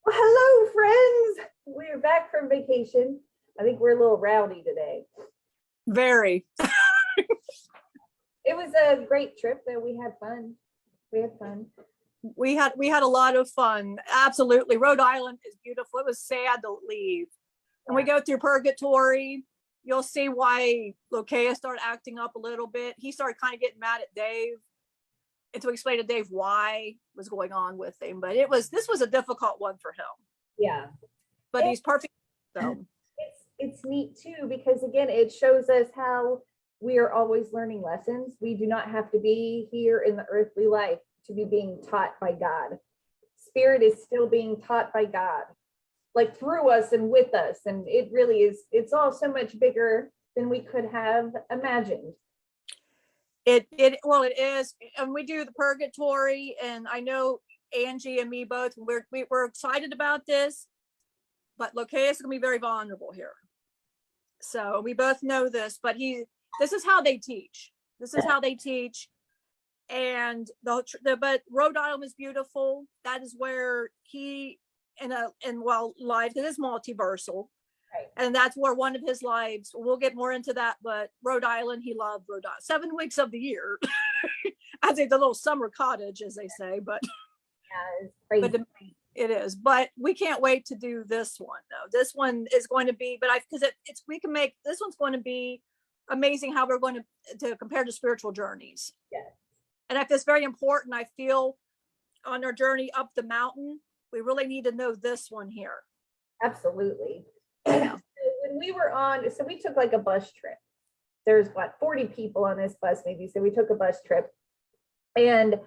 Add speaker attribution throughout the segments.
Speaker 1: Well, hello, friends. We're back from vacation. I think we're a little rowdy today.
Speaker 2: Very.
Speaker 1: It was a great trip, though. We had fun.
Speaker 2: We had a lot of fun. Absolutely. Rhode Island is beautiful. It was sad to leave. And we go through Purgatory. You'll see why Lokaous started acting up a little bit. He started kind of getting mad at Dave. And to explain to Dave why was going on with him. But this was a difficult one for him.
Speaker 1: Yeah.
Speaker 2: But he's perfect. So
Speaker 1: it's neat too, because again, it shows us how we are always learning lessons. We do not have to be here in the earthly life to be being taught by God. Spirit is still being taught by God, like through us and with us. And it really is, it's all so much bigger than we could have imagined.
Speaker 2: It is. And we do the Purgatory, and I know Angie and me both, we're excited about this, but Lokaous is gonna be very vulnerable here. So we both know this, but this is how they teach. And but Rhode Island is beautiful. That is where he life, it is multiversal.
Speaker 1: Right.
Speaker 2: And that's where one of his lives, we'll get more into that, but Rhode Island, he loved Rhode Island 7 weeks of the year. I think the little summer cottage, as they say, but
Speaker 1: yeah, it's crazy.
Speaker 2: But it is. But we can't wait to do this one though. This one is going to be, this one's going to be amazing how we're going to compare to spiritual journeys.
Speaker 1: Yes.
Speaker 2: And if it's very important, I feel on our journey up the mountain, we really need to know this one here.
Speaker 1: Absolutely.
Speaker 2: Yeah.
Speaker 1: When we were so we took like a bus trip. There's 40 people on this bus maybe. So we took a bus trip, and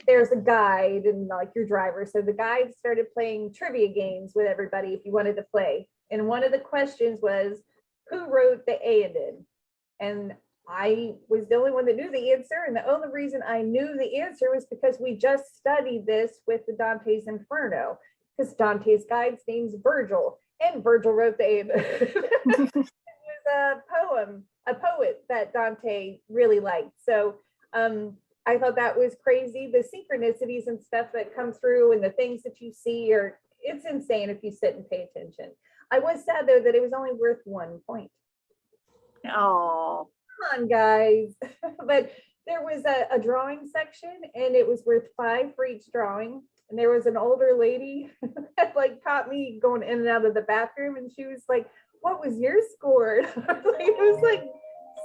Speaker 1: there's a guide and like your driver. So the guide started playing trivia games with everybody if you wanted to play. And one of the questions was, who wrote the Aeneid? And I was the only one that knew the answer. And the only reason I knew the answer was because we just studied this with the Dante's Inferno, because Dante's guide's name's Virgil, and Virgil wrote the Aeneid. It was a poet that Dante really liked. So I thought that was crazy. The synchronicities and stuff that come through and the things that you see it's insane if you sit and pay attention. I was sad though that it was only worth 1 point.
Speaker 2: Oh,
Speaker 1: come on, guys. But there was a drawing section, and it was worth 5 for each drawing. And there was an older lady that like caught me going in and out of the bathroom, and she was like, what was your score? It was like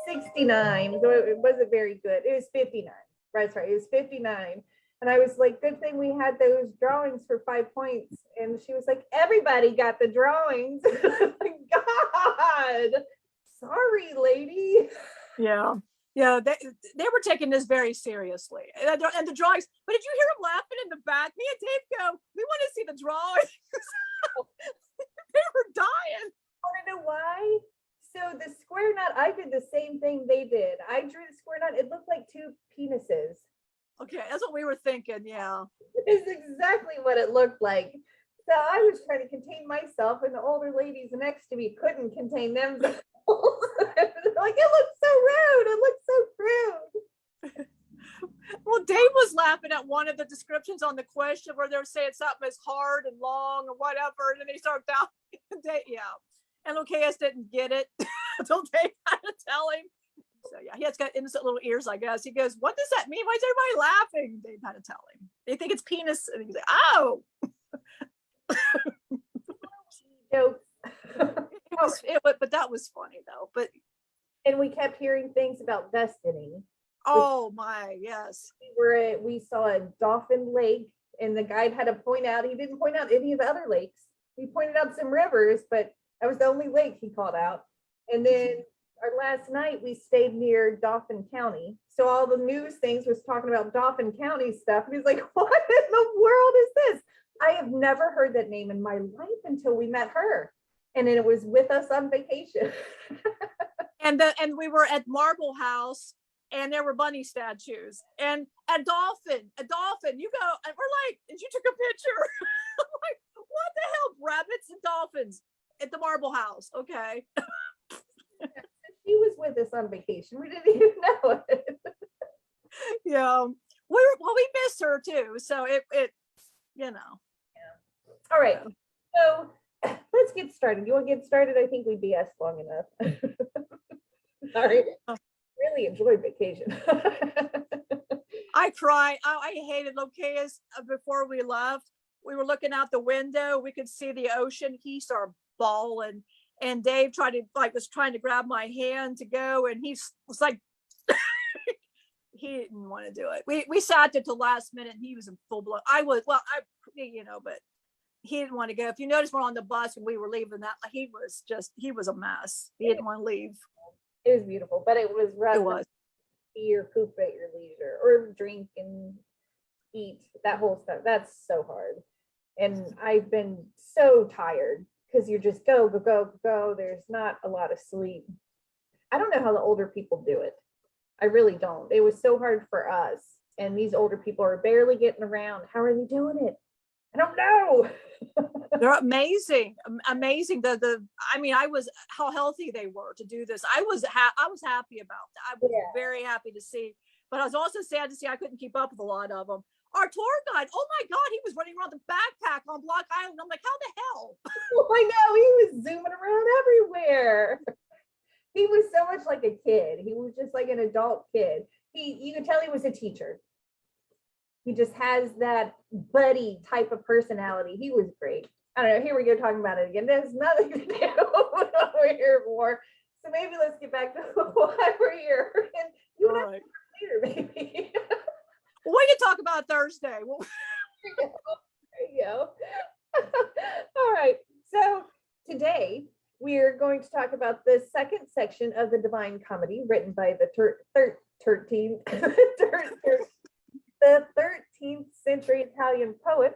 Speaker 1: 69, so it wasn't very good. It was 59. That's right, it was 59. And I was like, good thing we had those drawings for 5 points. And she was like, everybody got the drawings. Like, God, sorry, lady.
Speaker 2: yeah. Yeah, they were taking this very seriously. And the drawings, but did you hear them laughing in the back? Me and Dave go, we want to see the drawings. They were dying.
Speaker 1: Want to know why? So the square knot, I did the same thing they did. I drew the square knot. It looked like 2 penises.
Speaker 2: Okay, that's what we were thinking, yeah.
Speaker 1: It's exactly what it looked like. So I was trying to contain myself, and the older ladies next to me couldn't contain themselves. Like, it looks so rude. It looks so crude.
Speaker 2: Well, Dave was laughing at one of the descriptions on the question where they're saying something is hard and long or whatever, and then they start down. Yeah. And Lokaous didn't get it until Dave had to tell him. So yeah, he has got innocent little ears, I guess. He goes, what does that mean? Why is everybody laughing? Dave had to tell him. They think it's penis. And he's like, oh.
Speaker 1: Jokes.
Speaker 2: But that was funny though.
Speaker 1: And we kept hearing things about destiny.
Speaker 2: Oh my, yes.
Speaker 1: We saw a dolphin lake, and the guide had to point out, he didn't point out any of the other lakes. He pointed out some rivers, but that was the only lake he called out. And then our last night we stayed near Dauphin County. So all the news things was talking about Dauphin County stuff. And he's like, what in the world is this? I have never heard that name in my life until we met her. And then it was with us on vacation.
Speaker 2: And we were at Marble House, and there were bunny statues. And a dolphin, you go, and we're like, and you took a picture. I'm like, what the hell? Rabbits and dolphins at the Marble House. Okay.
Speaker 1: She was with us on vacation. We didn't even know it.
Speaker 2: Yeah. We missed her too. So it.
Speaker 1: All right. So let's get started. You want to get started? I think we BS long enough. Sorry. Really enjoyed vacation.
Speaker 2: I cried. I hated Lokaous before we left. We were looking out the window. We could see the ocean. He started bawling, and Dave was trying to grab my hand to go, and he was like, he didn't want to do it. We sat there till last minute, and he was in full blown. But he didn't want to go. If you notice, we're on the bus when we were leaving. He was a mess. He didn't want to leave.
Speaker 1: It was beautiful, but it was rough.
Speaker 2: It was.
Speaker 1: Eat or poop at your leisure, or drink and eat, that whole stuff. That's so hard. And I've been so tired because you're just go. There's not a lot of sleep. I don't know how the older people do it. I really don't. It was so hard for us. And these older people are barely getting around. How are they doing it? I don't know.
Speaker 2: They're amazing. Amazing. How healthy they were to do this. I was happy about that. I was very happy to see, but I was also sad to see I couldn't keep up with a lot of them. Our tour guide, oh my God, he was running around the backpack on Block Island. I'm like, how the hell?
Speaker 1: Oh, I know. He was zooming around everywhere. He was so much like a kid. He was just like an adult kid. You could tell he was a teacher. He just has that buddy type of personality. He was great. I don't know. Here we go talking about it again. There's nothing to do what we're here for. So maybe let's get back to why we're here. And you and I later, maybe.
Speaker 2: Well, we can talk about Thursday.
Speaker 1: There you go. All right. So today we're going to talk about the second section of the Divine Comedy, written by the 13th century Italian poet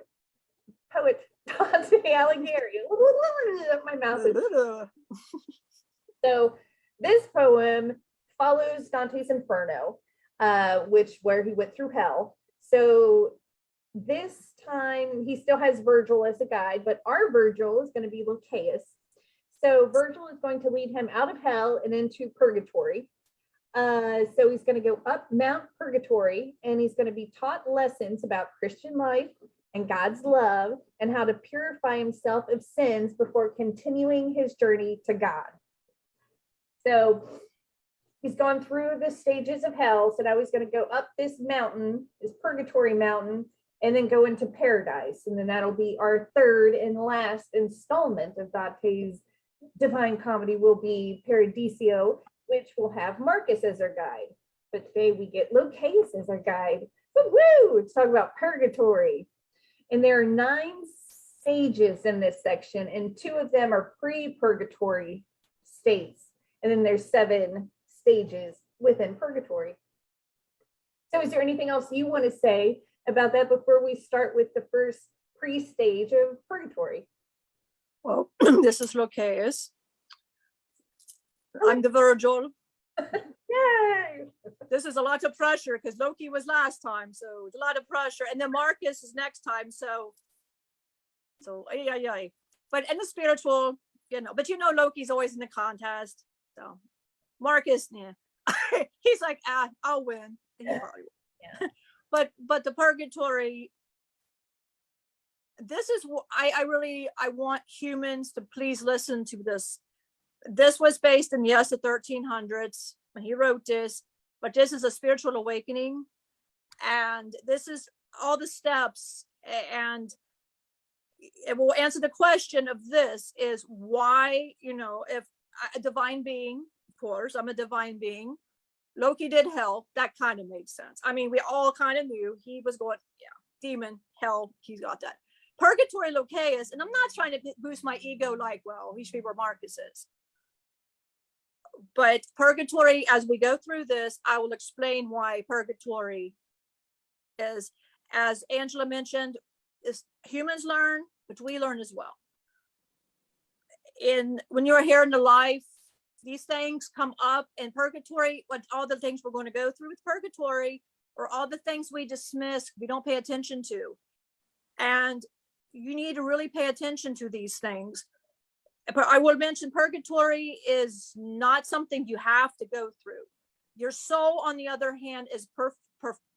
Speaker 1: Dante Alighieri. My mouth is. So this poem follows Dante's Inferno, where he went through hell. So this time he still has Virgil as a guide, but our Virgil is going to be Lokaous. So Virgil is going to lead him out of hell and into purgatory. So he's going to go up Mount Purgatory, and he's going to be taught lessons about Christian life and God's love and how to purify himself of sins before continuing his journey to God. So he's gone through the stages of hell. So now he's going to go up this mountain, this Purgatory mountain, and then go into paradise. And then that'll be our third and last installment of Dante's Divine Comedy, will be Paradiso, which will have Marcus as our guide. But today we get Lokaous as our guide. Woo-woo! Let's talk about purgatory. And there are 9 stages in this section, and 2 of them are pre-purgatory states. And then there's 7 stages within purgatory. So is there anything else you want to say about that before we start with the first pre-stage of purgatory?
Speaker 2: Well, this is Lokaous. I'm the Virgil.
Speaker 1: Yay!
Speaker 2: This is a lot of pressure because Loki was last time, so it's a lot of pressure. And then Marcus is next time, so yeah. But in the spiritual, but Loki's always in the contest. So Marcus, yeah. He's like, I'll win. He probably will. Yeah. But the purgatory, this is what I want humans to please listen to this. This was based in, the 1300s when he wrote this, but this is a spiritual awakening, and this is all the steps, and it will answer the question of this is why, if a divine being, of course, I'm a divine being, Loki did hell, that kind of made sense. I mean, we all kind of knew he was going, demon, hell, he's got that. Purgatory, Lokaous, and I'm not trying to boost my ego like, well, he should be where Marcus is. But purgatory, as we go through this, I will explain why purgatory is, as Angela mentioned, is humans learn, but we learn as well. When you're here in the life, these things come up in purgatory. What all the things we're going to go through with purgatory, or all the things we dismiss, we don't pay attention to, and you need to really pay attention to these things. I will mention purgatory is not something you have to go through. Your soul, on the other hand, is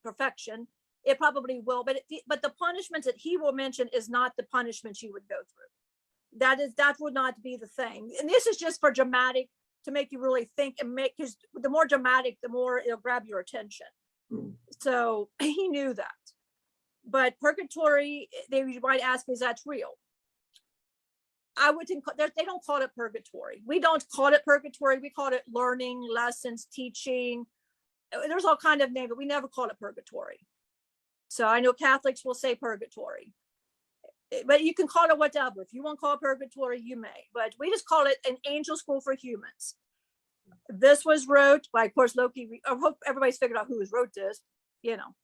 Speaker 2: perfection. It probably will, but the punishments that he will mention is not the punishments you would go through. That would not be the thing. And this is just for dramatic, to make you really think and make, because the more dramatic, the more it'll grab your attention. So he knew that. But purgatory, they might ask, is that real? I would think they don't call it purgatory. We don't call it purgatory. We call it learning, lessons, teaching. There's all kind of names, but we never call it purgatory. So I know Catholics will say purgatory, but you can call it whatever. If you want to call it purgatory, you may, but we just call it an angel school for humans. This was wrote by, of course, Loki. I hope everybody's figured out who wrote this, you know.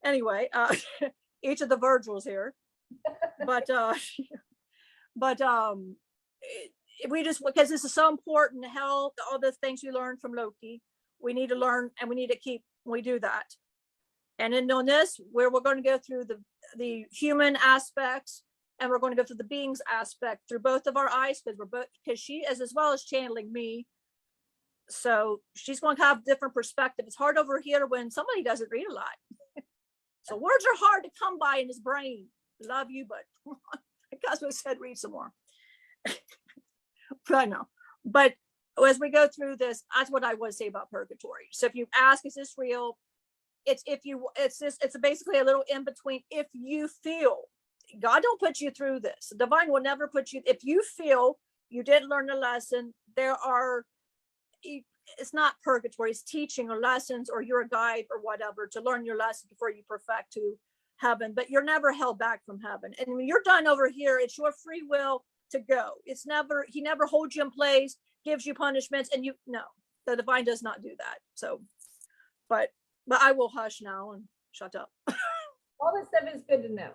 Speaker 2: Anyway, each of the Virgils here, but we just, because this is so important to help all the things we learned from Loki, we need to learn, and we need to keep, we do that. And then on this, where we're going to go through the human aspects, and we're going to go through the beings aspect through both of our eyes, because she is, as well as channeling me. So she's going to have different perspective. It's hard over here when somebody doesn't read a lot. So words are hard to come by in his brain. Love you, but Cosmo said read some more. But I know. But as we go through this, that's what I would say about purgatory. So if you ask, is this real? It's basically a little in between. If you feel, God don't put you through this. The divine will never put you. If you feel you did learn a lesson, it's not purgatory, it's teaching or lessons, or you're a guide or whatever to learn your lesson before you perfect to heaven, but you're never held back from heaven. And when you're done over here, it's your free will to go. He never holds you in place, gives you punishments, and the divine does not do that. So, but I will hush now and shut up.
Speaker 1: All this stuff is good to know.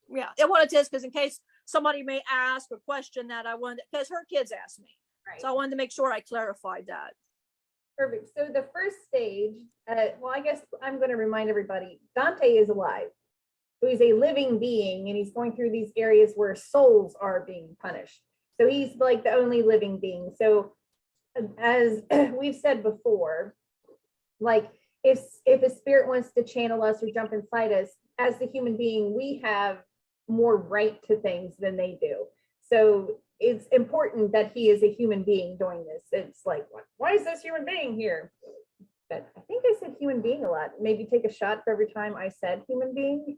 Speaker 2: Yeah, and what it is, because in case somebody may ask or question that, because her kids asked me. Right. So I wanted to make sure I clarified that.
Speaker 1: Perfect. So the first stage, well, I guess I'm going to remind everybody, Dante is alive. So he's a living being, and he's going through these areas where souls are being punished. So he's like the only living being. So as we've said before, like if a spirit wants to channel us or jump inside us, as the human being, we have more right to things than they do. So it's important that he is a human being doing this. It's like, why is this human being here? But I think I said human being a lot. Maybe take a shot for every time I said human being.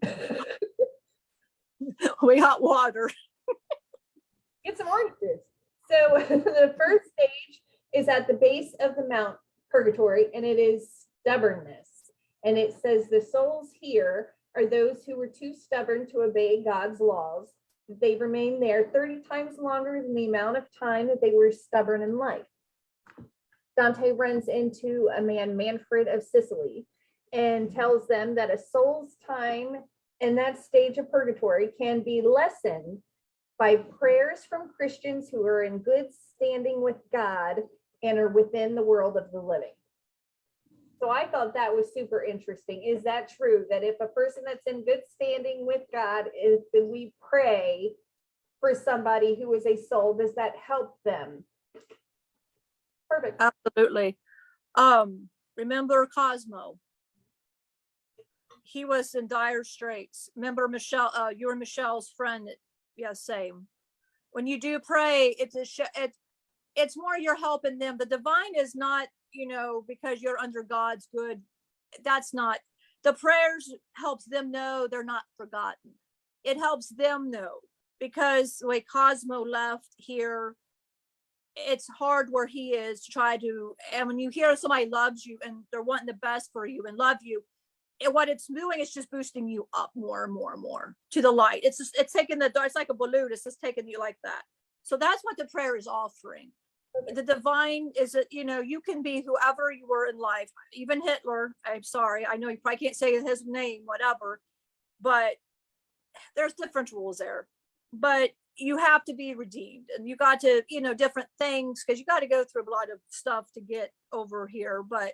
Speaker 2: We got water.
Speaker 1: Get some orange juice. So the first stage is at the base of the Mount Purgatory, and it is stubbornness. And it says the souls here are those who were too stubborn to obey God's laws. They remain there 30 times longer than the amount of time that they were stubborn in life. Dante runs into a man, Manfred of Sicily, and tells them that a soul's time in that stage of purgatory can be lessened by prayers from Christians who are in good standing with God and are within the world of the living. So I thought that was super interesting. Is that true? That if a person that's in good standing with God, if we pray for somebody who is a soul, does that help them? Perfect.
Speaker 2: Absolutely. Remember Cosmo? He was in dire straits. Remember Michelle? You were Michelle's friend. Yeah, same. When you do pray, it's more you're helping them. The divine is not, because you're under God's good. That's not. The prayers helps them know they're not forgotten. It helps them know, because the way Cosmo left here, it's hard where he is to try to, and when you hear somebody loves you and they're wanting the best for you and love you, what it's doing is just boosting you up more and more and more to the light. It's taking it's like a balloon. It's just taking you like that. So that's what the prayer is offering. The divine is that, you can be whoever you were in life, even Hitler. I'm sorry. I know you probably can't say his name, whatever, but there's different rules there. But you have to be redeemed, and you got to, different things, because you got to go through a lot of stuff to get over here. But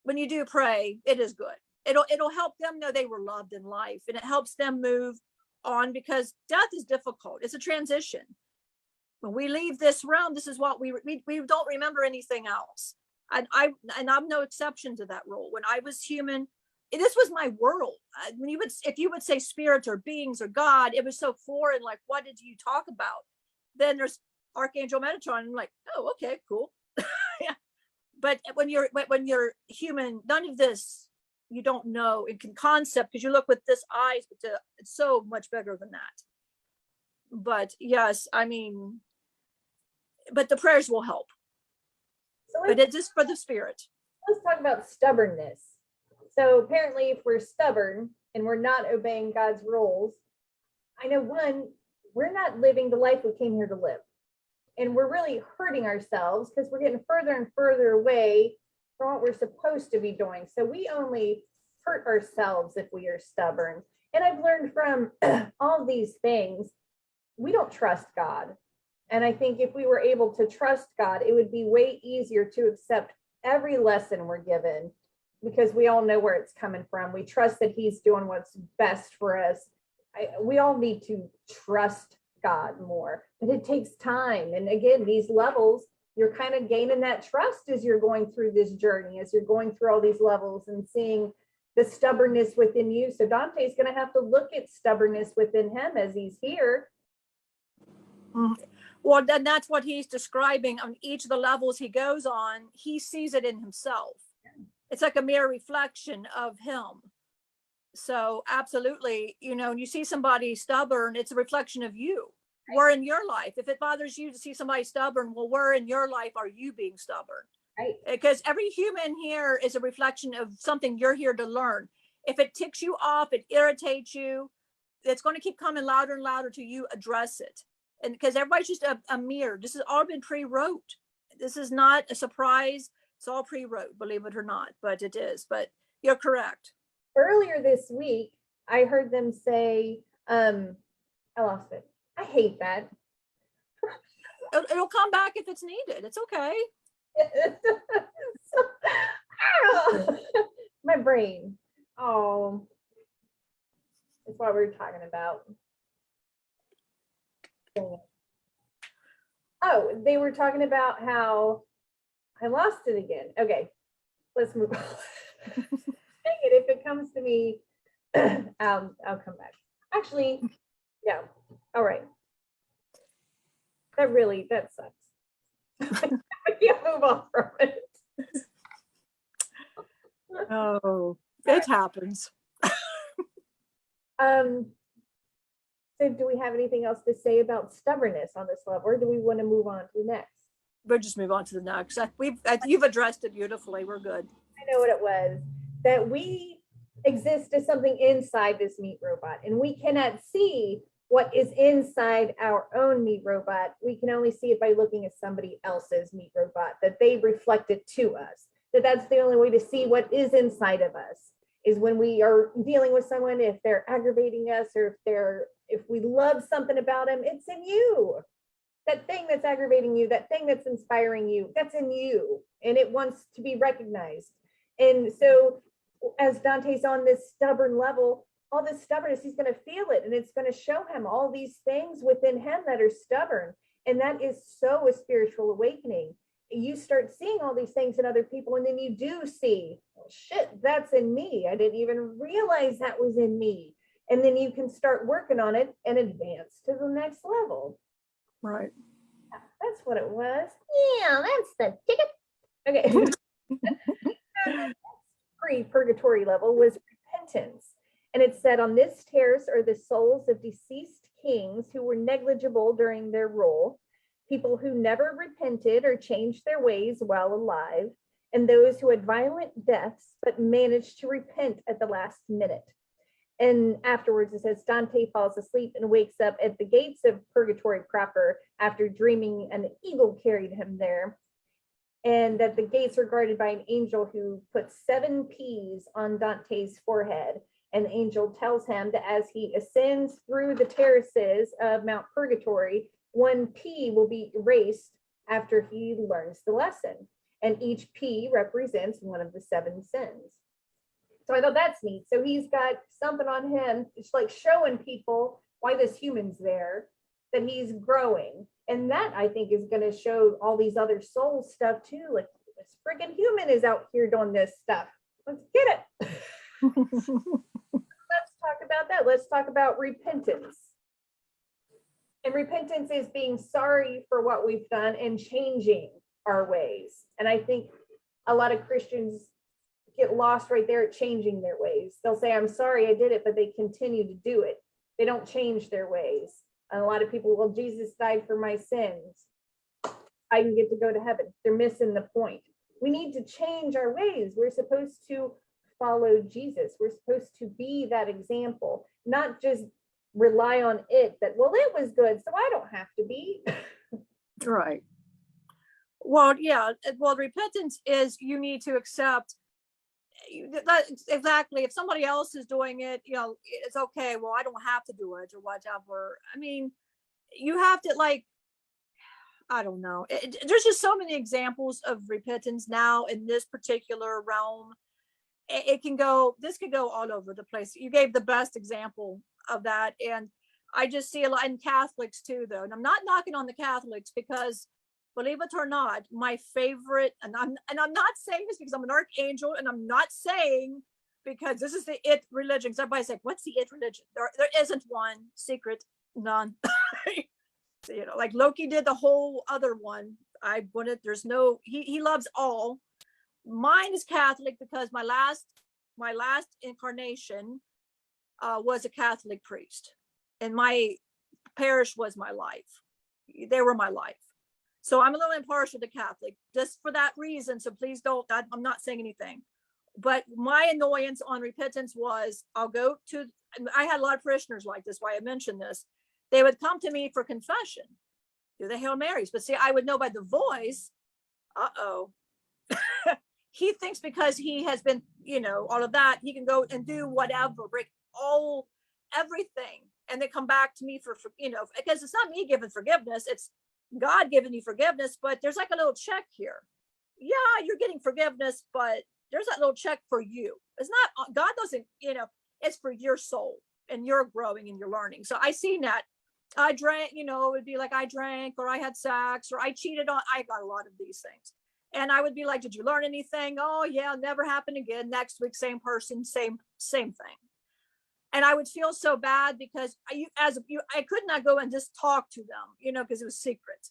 Speaker 2: when you do pray, it is good. It'll help them know they were loved in life, and it helps them move on, because death is difficult. It's a transition. When we leave this realm, this is what we don't remember anything else. And I'm no exception to that rule. When I was human, this was my world. When if you would say spirits or beings or God, it was so foreign. Like, what did you talk about? Then there's Archangel Metatron. I'm like, oh, okay, cool. Yeah. But when you're human, none of this you don't know in concept, because you look with this eyes, but it's so much bigger than that. But yes, I mean, but the prayers will help.
Speaker 1: So
Speaker 2: but it's just for the spirit.
Speaker 1: let's talk about stubbornness. So apparently, if we're stubborn and we're not obeying God's rules, I know one, we're not living the life we came here to live. And we're really hurting ourselves because we're getting further and further away from what we're supposed to be doing. So we only hurt ourselves if we are stubborn. And I've learned from all these things, we don't trust God. And I think if we were able to trust God, it would be way easier to accept every lesson we're given, because we all know where it's coming from. We trust that He's doing what's best for us. We all need to trust God more, but it takes time. And again, these levels, you're kind of gaining that trust as you're going through this journey, as you're going through all these levels and seeing the stubbornness within you. So Dante's going to have to look at stubbornness within him as he's here.
Speaker 2: Well, then that's what he's describing on each of the levels he goes on. He sees it in himself. It's like a mirror reflection of him. So absolutely, when you see somebody stubborn, it's a reflection of you. Right. Where in your life, if it bothers you to see somebody stubborn, well, where in your life are you being stubborn? Right. Because every human here is a reflection of something you're here to learn. If it ticks you off, it irritates you, it's going to keep coming louder and louder till you address it. And because everybody's just a mirror. This has all been pre-wrote. This is not a surprise. It's all pre-wrote, believe it or not, but it is. But you're correct.
Speaker 1: Earlier this week, I heard them say, I lost it. I hate that.
Speaker 2: It'll come back if it's needed. It's okay.
Speaker 1: My brain. Oh, that's what we were talking about. Oh, they were talking about how I lost it again. Okay, let's move on. Dang it, if it comes to me, I'll come back. Actually, yeah. All right. That sucks. I can't move on from it.
Speaker 2: Oh, it happens.
Speaker 1: So do we have anything else to say about stubbornness on this level, or do we want to move on to the next?
Speaker 2: We'll just move on to the next. You've addressed it beautifully. We're good.
Speaker 1: I know what it was, that we exist as something inside this meat robot, and we cannot see what is inside our own meat robot. We can only see it by looking at somebody else's meat robot, that they reflect it to us. That's the only way to see what is inside of us, is when we are dealing with someone, if they're aggravating us, or if we love something about them, it's in you. That thing that's aggravating you, that thing that's inspiring you, that's in you, and it wants to be recognized. And so as Dante's on this stubborn level, all this stubbornness, he's going to feel it, and it's going to show him all these things within him that are stubborn. And that is so a spiritual awakening. You start seeing all these things in other people, and then you do see, oh, shit, that's in me. I didn't even realize that was in me. And then you can start working on it and advance to the next level.
Speaker 2: Right.
Speaker 1: That's what it was. Yeah, that's the ticket. Okay. Pre-purgatory level was repentance. And it said, on this terrace are the souls of deceased kings who were negligible during their rule, people who never repented or changed their ways while alive, and those who had violent deaths but managed to repent at the last minute. And afterwards, it says, Dante falls asleep and wakes up at the gates of Purgatory proper after dreaming an eagle carried him there, and that the gates were guarded by an angel who put 7 P's on Dante's forehead. And the angel tells him that as he ascends through the terraces of Mount Purgatory, 1 P will be erased after he learns the lesson. And each P represents one of the 7 sins. So I thought that's neat. So he's got something on him. It's like showing people why this human's there, that he's growing. And that, I think, is going to show all these other soul stuff too. Like, this freaking human is out here doing this stuff. Let's get it. Let's talk about that. Let's talk about repentance. And repentance is being sorry for what we've done and changing our ways. And I think a lot of Christians get lost right there at changing their ways. They'll say, I'm sorry I did it, but they continue to do it. They don't change their ways. And a lot of people, well, Jesus died for my sins. I can get to go to heaven. They're missing the point. We need to change our ways. We're supposed to follow Jesus. We're supposed to be that example, not just rely on it that, well, it was good, so I don't have to be.
Speaker 2: Right. Well, yeah. Well, repentance is you need to accept that exactly. If somebody else is doing it, it's okay. Well, I don't have to do it or whatever. I mean, you have to, like, I don't know. There's just so many examples of repentance now in this particular realm. This could go all over the place. You gave the best example of that. And I just see a lot in Catholics too, though. And I'm not knocking on the Catholics because, believe it or not, my favorite, and I'm not saying this because I'm an archangel, and I'm not saying because this is the it religion. Because everybody's like, what's the it religion? There isn't one. Secret, none. So, like Loki did the whole other one. There's no, he loves all. Mine is Catholic because my last incarnation was a Catholic priest, and my parish was my life. They were my life. So I'm a little impartial to Catholic just for that reason. So please don't, I'm not saying anything. But my annoyance on repentance was I had a lot of parishioners like this, why I mentioned this. They would come to me for confession, do the Hail Marys. But see, I would know by the voice, he thinks because he has been, all of that, he can go and do whatever, break everything. And they come back to me for because it's not me giving forgiveness, it's God giving you forgiveness. But there's like a little check here. Yeah, you're getting forgiveness, but there's that little check for you. It's not, God doesn't, it's for your soul, and you're growing and you're learning. So I seen that. I drank, it would be like I drank, or I had sex, or I cheated on, I got a lot of these things. And I would be like, did you learn anything? Oh yeah, never happen again. Next week, same person, same thing. And I would feel so bad because I could not go and just talk to them, because it was secret.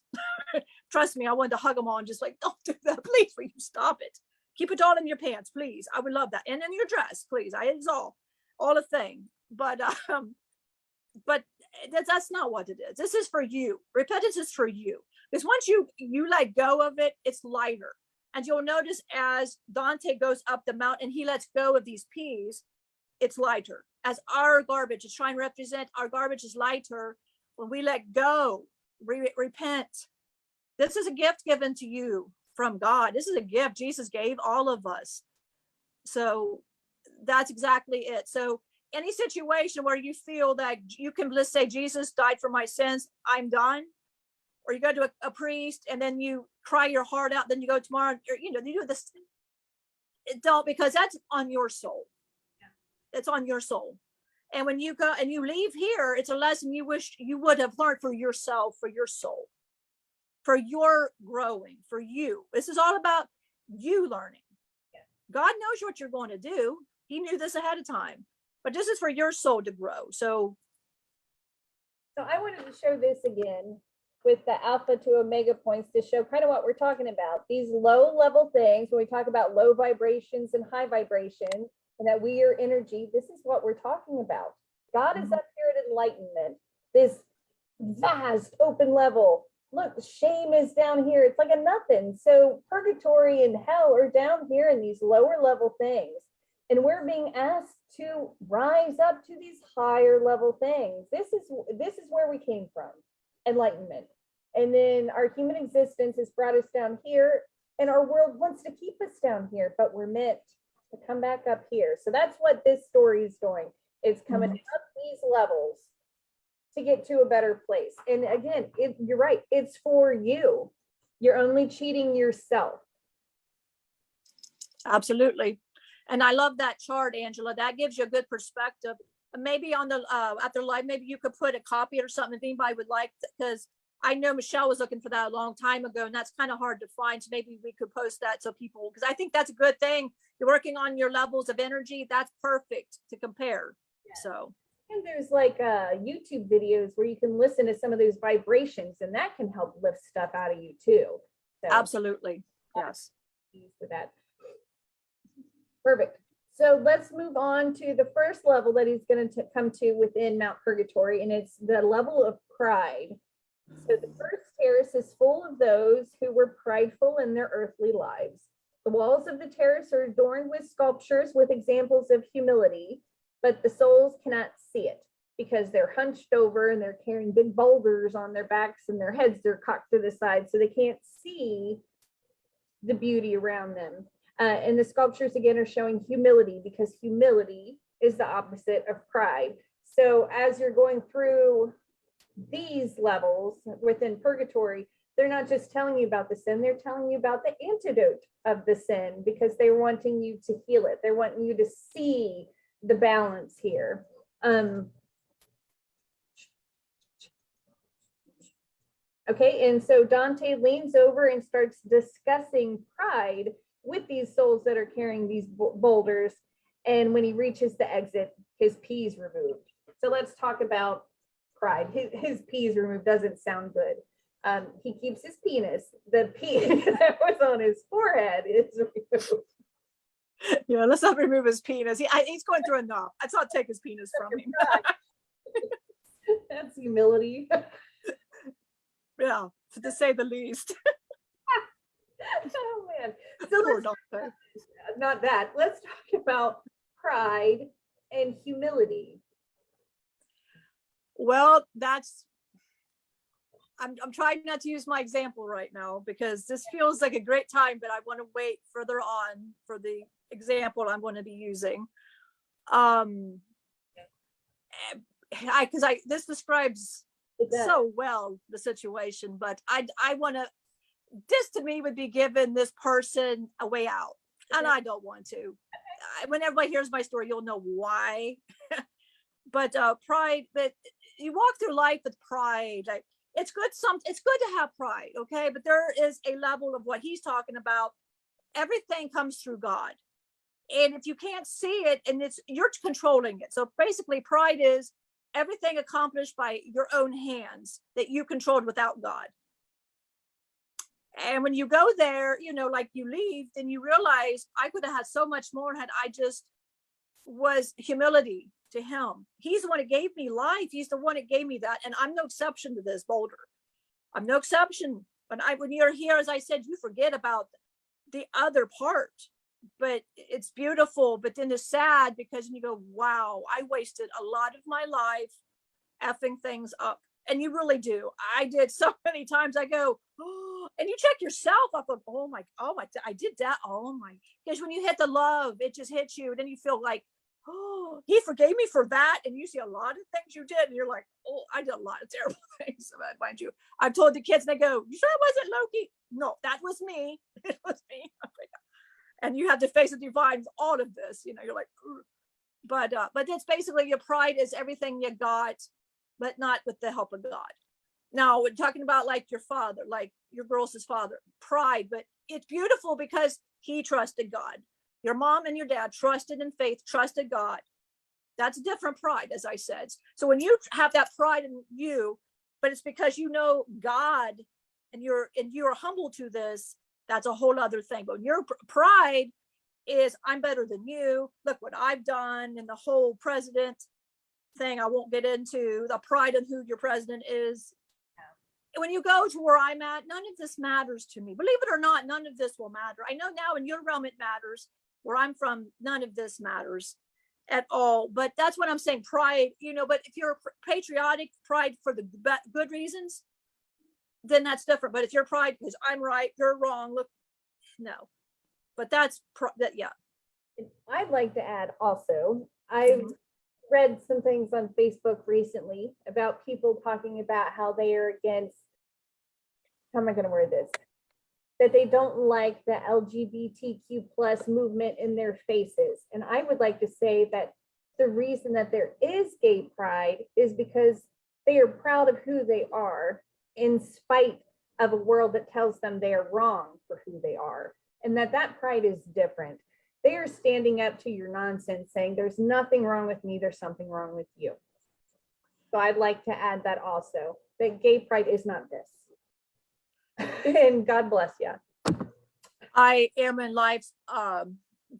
Speaker 2: Trust me, I wanted to hug them all and just like, don't do that, please, will you stop it? Keep it all in your pants, please. I would love that. And in your dress, please. It's all a thing. But that's not what it is. This is for you. Repentance is for you. Because once you let go of it, it's lighter. And you'll notice as Dante goes up the mountain and he lets go of these peas, it's lighter. As our garbage is trying to represent, our garbage is lighter when we let go, repent. This is a gift given to you from God. This is a gift Jesus gave all of us. So that's exactly it. So any situation where you feel that you can just say, Jesus died for my sins, I'm done. Or you go to a priest and then you cry your heart out, then you go tomorrow, you do this. Don't, because that's on your soul. It's on your soul. And when you go and you leave here, it's a lesson you wish you would have learned for yourself, for your soul, for your growing, for you. This is all about you learning. God knows what you're going to do. He knew this ahead of time, but this is for your soul to grow. So
Speaker 1: I wanted to show this again with the alpha to omega points to show kind of what we're talking about. These low level things, when we talk about low vibrations and high vibration, and that we are energy, this is what we're talking about. God is up here at enlightenment, this vast open level. Look, shame is down here. It's like a nothing. So purgatory and hell are down here in these lower level things. And we're being asked to rise up to these higher level things. This is where we came from, enlightenment. And then our human existence has brought us down here, and our world wants to keep us down here, but we're meant to come back up here. So that's what this story is doing. It's coming up these levels to get to a better place. And again, you're right, it's for you. You're only cheating yourself.
Speaker 2: absolutely. And I love that chart, Angela. That gives you a good perspective. And maybe on the after live, maybe you could put a copy or something if anybody would like, because I know Michelle was looking for that a long time ago, and that's kind of hard to find. So maybe we could post that so people, because I think that's a good thing. you're working on your levels of energy, that's perfect to compare. So.
Speaker 1: And there's like YouTube videos where you can listen to some of those vibrations, and that can help lift stuff out of you too. So,
Speaker 2: absolutely. Yes.
Speaker 1: For that. Perfect. So let's move on to the first level that he's going to come to within Mount Purgatory, and it's the level of pride. So the first terrace is full of those who were prideful in their earthly lives. The walls of the terrace are adorned with sculptures with examples of humility, but the souls cannot see it because they're hunched over and they're carrying big boulders on their backs and their heads are cocked to the side, so they can't see the beauty around them. And the sculptures again are showing humility, because humility is the opposite of pride. So as you're going through these levels within Purgatory, they're not just telling you about the sin, they're telling you about the antidote of the sin, because they're wanting you to heal it. They're wanting you to see the balance here. Okay, and so Dante leans over and starts discussing pride with these souls that are carrying these boulders. And when he reaches the exit, his pee is removed. So let's talk about pride. His pee is removed doesn't sound good. He keeps his penis. The pee that was on his forehead is removed.
Speaker 2: Yeah, let's not remove his penis. He's going through enough. Let's not take his penis from him.
Speaker 1: That's humility.
Speaker 2: Yeah, to say the least.
Speaker 1: Oh man. So not that. Let's talk about pride and humility.
Speaker 2: Well, I'm trying not to use my example right now because this feels like a great time, but I want to wait further on for the example I'm going to be using. This describes so well the situation, but I want to, this to me would be giving this person a way out, and I don't want to. When everybody hears my story, you'll know why. But pride, that you walk through life with pride, like it's good to have pride, okay, but there is a level of what he's talking about. Everything comes through God, and if you can't see it, and you're controlling it. So basically pride is everything accomplished by your own hands that you controlled without God. And when you go there, like you leave, then you realize I could have had so much more had I just was humility to him. He's the one that gave me life. He's the one that gave me that. And I'm no exception to this boulder. I'm no exception. When you're here, as I said, you forget about the other part, but it's beautiful. But then it's sad because you go, wow, I wasted a lot of my life effing things up. And you really do. I did so many times. I go, oh, and you check yourself. I thought, oh my, I did that. Oh my, because when you hit the love, it just hits you. And then you feel like, oh, he forgave me for that. And you see a lot of things you did. And you're like, oh, I did a lot of terrible things. Mind you, I've told the kids, and they go, you sure it wasn't Loki? No, that was me. It was me. And you have to face the divine, all of this, you're like, ugh. But it's basically your pride is everything you got, but not with the help of God. Now we're talking about like your father, like your girl's father, pride, but it's beautiful because he trusted God. Your mom and your dad trusted in faith, trusted God. That's a different pride, as I said. So when you have that pride in you, but it's because you know God and you're humble to this, that's a whole other thing. But your pride is I'm better than you. Look what I've done, and the whole president thing I won't get into, the pride in who your president is. When you go to where I'm at, none of this matters to me. Believe it or not, none of this will matter. I know now in your realm it matters. Where I'm from, none of this matters at all. But that's what I'm saying, pride, but if you're patriotic, pride for the good reasons, then that's different. But if you're pride because I'm right, you're wrong, look, no. But that's that, yeah.
Speaker 1: I'd like to add also, I've read some things on Facebook recently about people talking about how they are against, how am I going to word this? That they don't like the LGBTQ plus movement in their faces. And I would like to say that the reason that there is gay pride is because they are proud of who they are in spite of a world that tells them they are wrong for who they are. And that pride is different. They are standing up to your nonsense, saying there's nothing wrong with me, there's something wrong with you. So I'd like to add that also, that gay pride is not this. And God bless you.
Speaker 2: I am in life's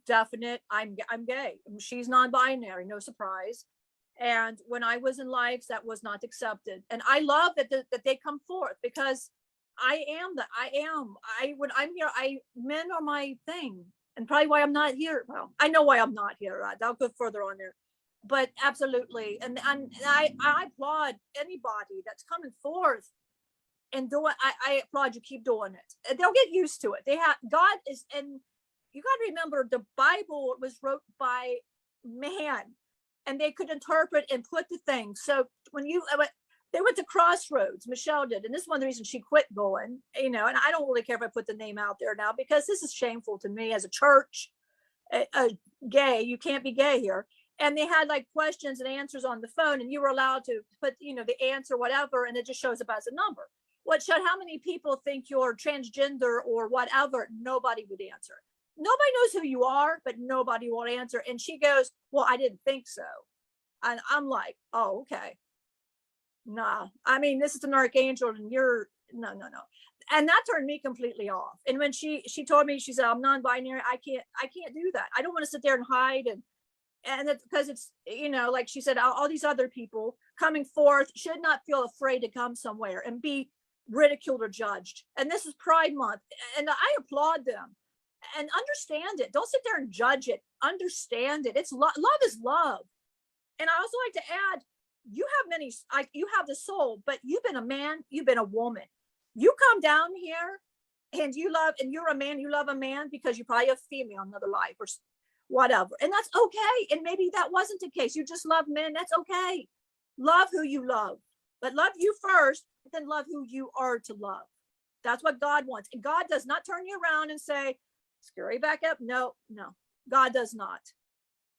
Speaker 2: definite. I'm gay. She's non-binary, no surprise. And when I was in lives, that was not accepted. And I love that they come forth, because when I'm here, men are my thing, and probably why I'm not here. Well, I know why I'm not here. I'll go further on there, but absolutely. And I applaud anybody that's coming forth and doing. I applaud you. Keep doing it. And they'll get used to it. God is, and you got to remember, the Bible was wrote by man, and they could interpret and put the things. So when they went to Crossroads, Michelle did, and this is one of the reasons she quit going, and I don't really care if I put the name out there now, because this is shameful to me as a church, gay, you can't be gay here. And they had like questions and answers on the phone, and you were allowed to put, the answer, whatever, and it just shows up as a number. What showed how many people think you're transgender or whatever, nobody would answer. Nobody knows who you are, but nobody will answer. And she goes, well, I didn't think so. And I'm like, oh, okay. Nah, I mean, this is an archangel, and you're no. And that turned me completely off. And when she told me, she said, I'm non-binary, I can't do that. I don't want to sit there and hide. And it's because it's, like she said, all these other people coming forth should not feel afraid to come somewhere and be ridiculed or judged. And this is Pride Month, and I applaud them. And understand it. Don't sit there and judge it. Understand it. It's love is love. And I also like to add, you have the soul, but you've been a man, you've been a woman. You come down here and you're a man, you love a man because you're probably a female in another life or whatever. And that's okay. And maybe that wasn't the case. You just love men. That's okay. Love who you love, but love you first, then love who you are to love. That's what God wants. And God does not turn you around and say, scurry back up. No, God does not.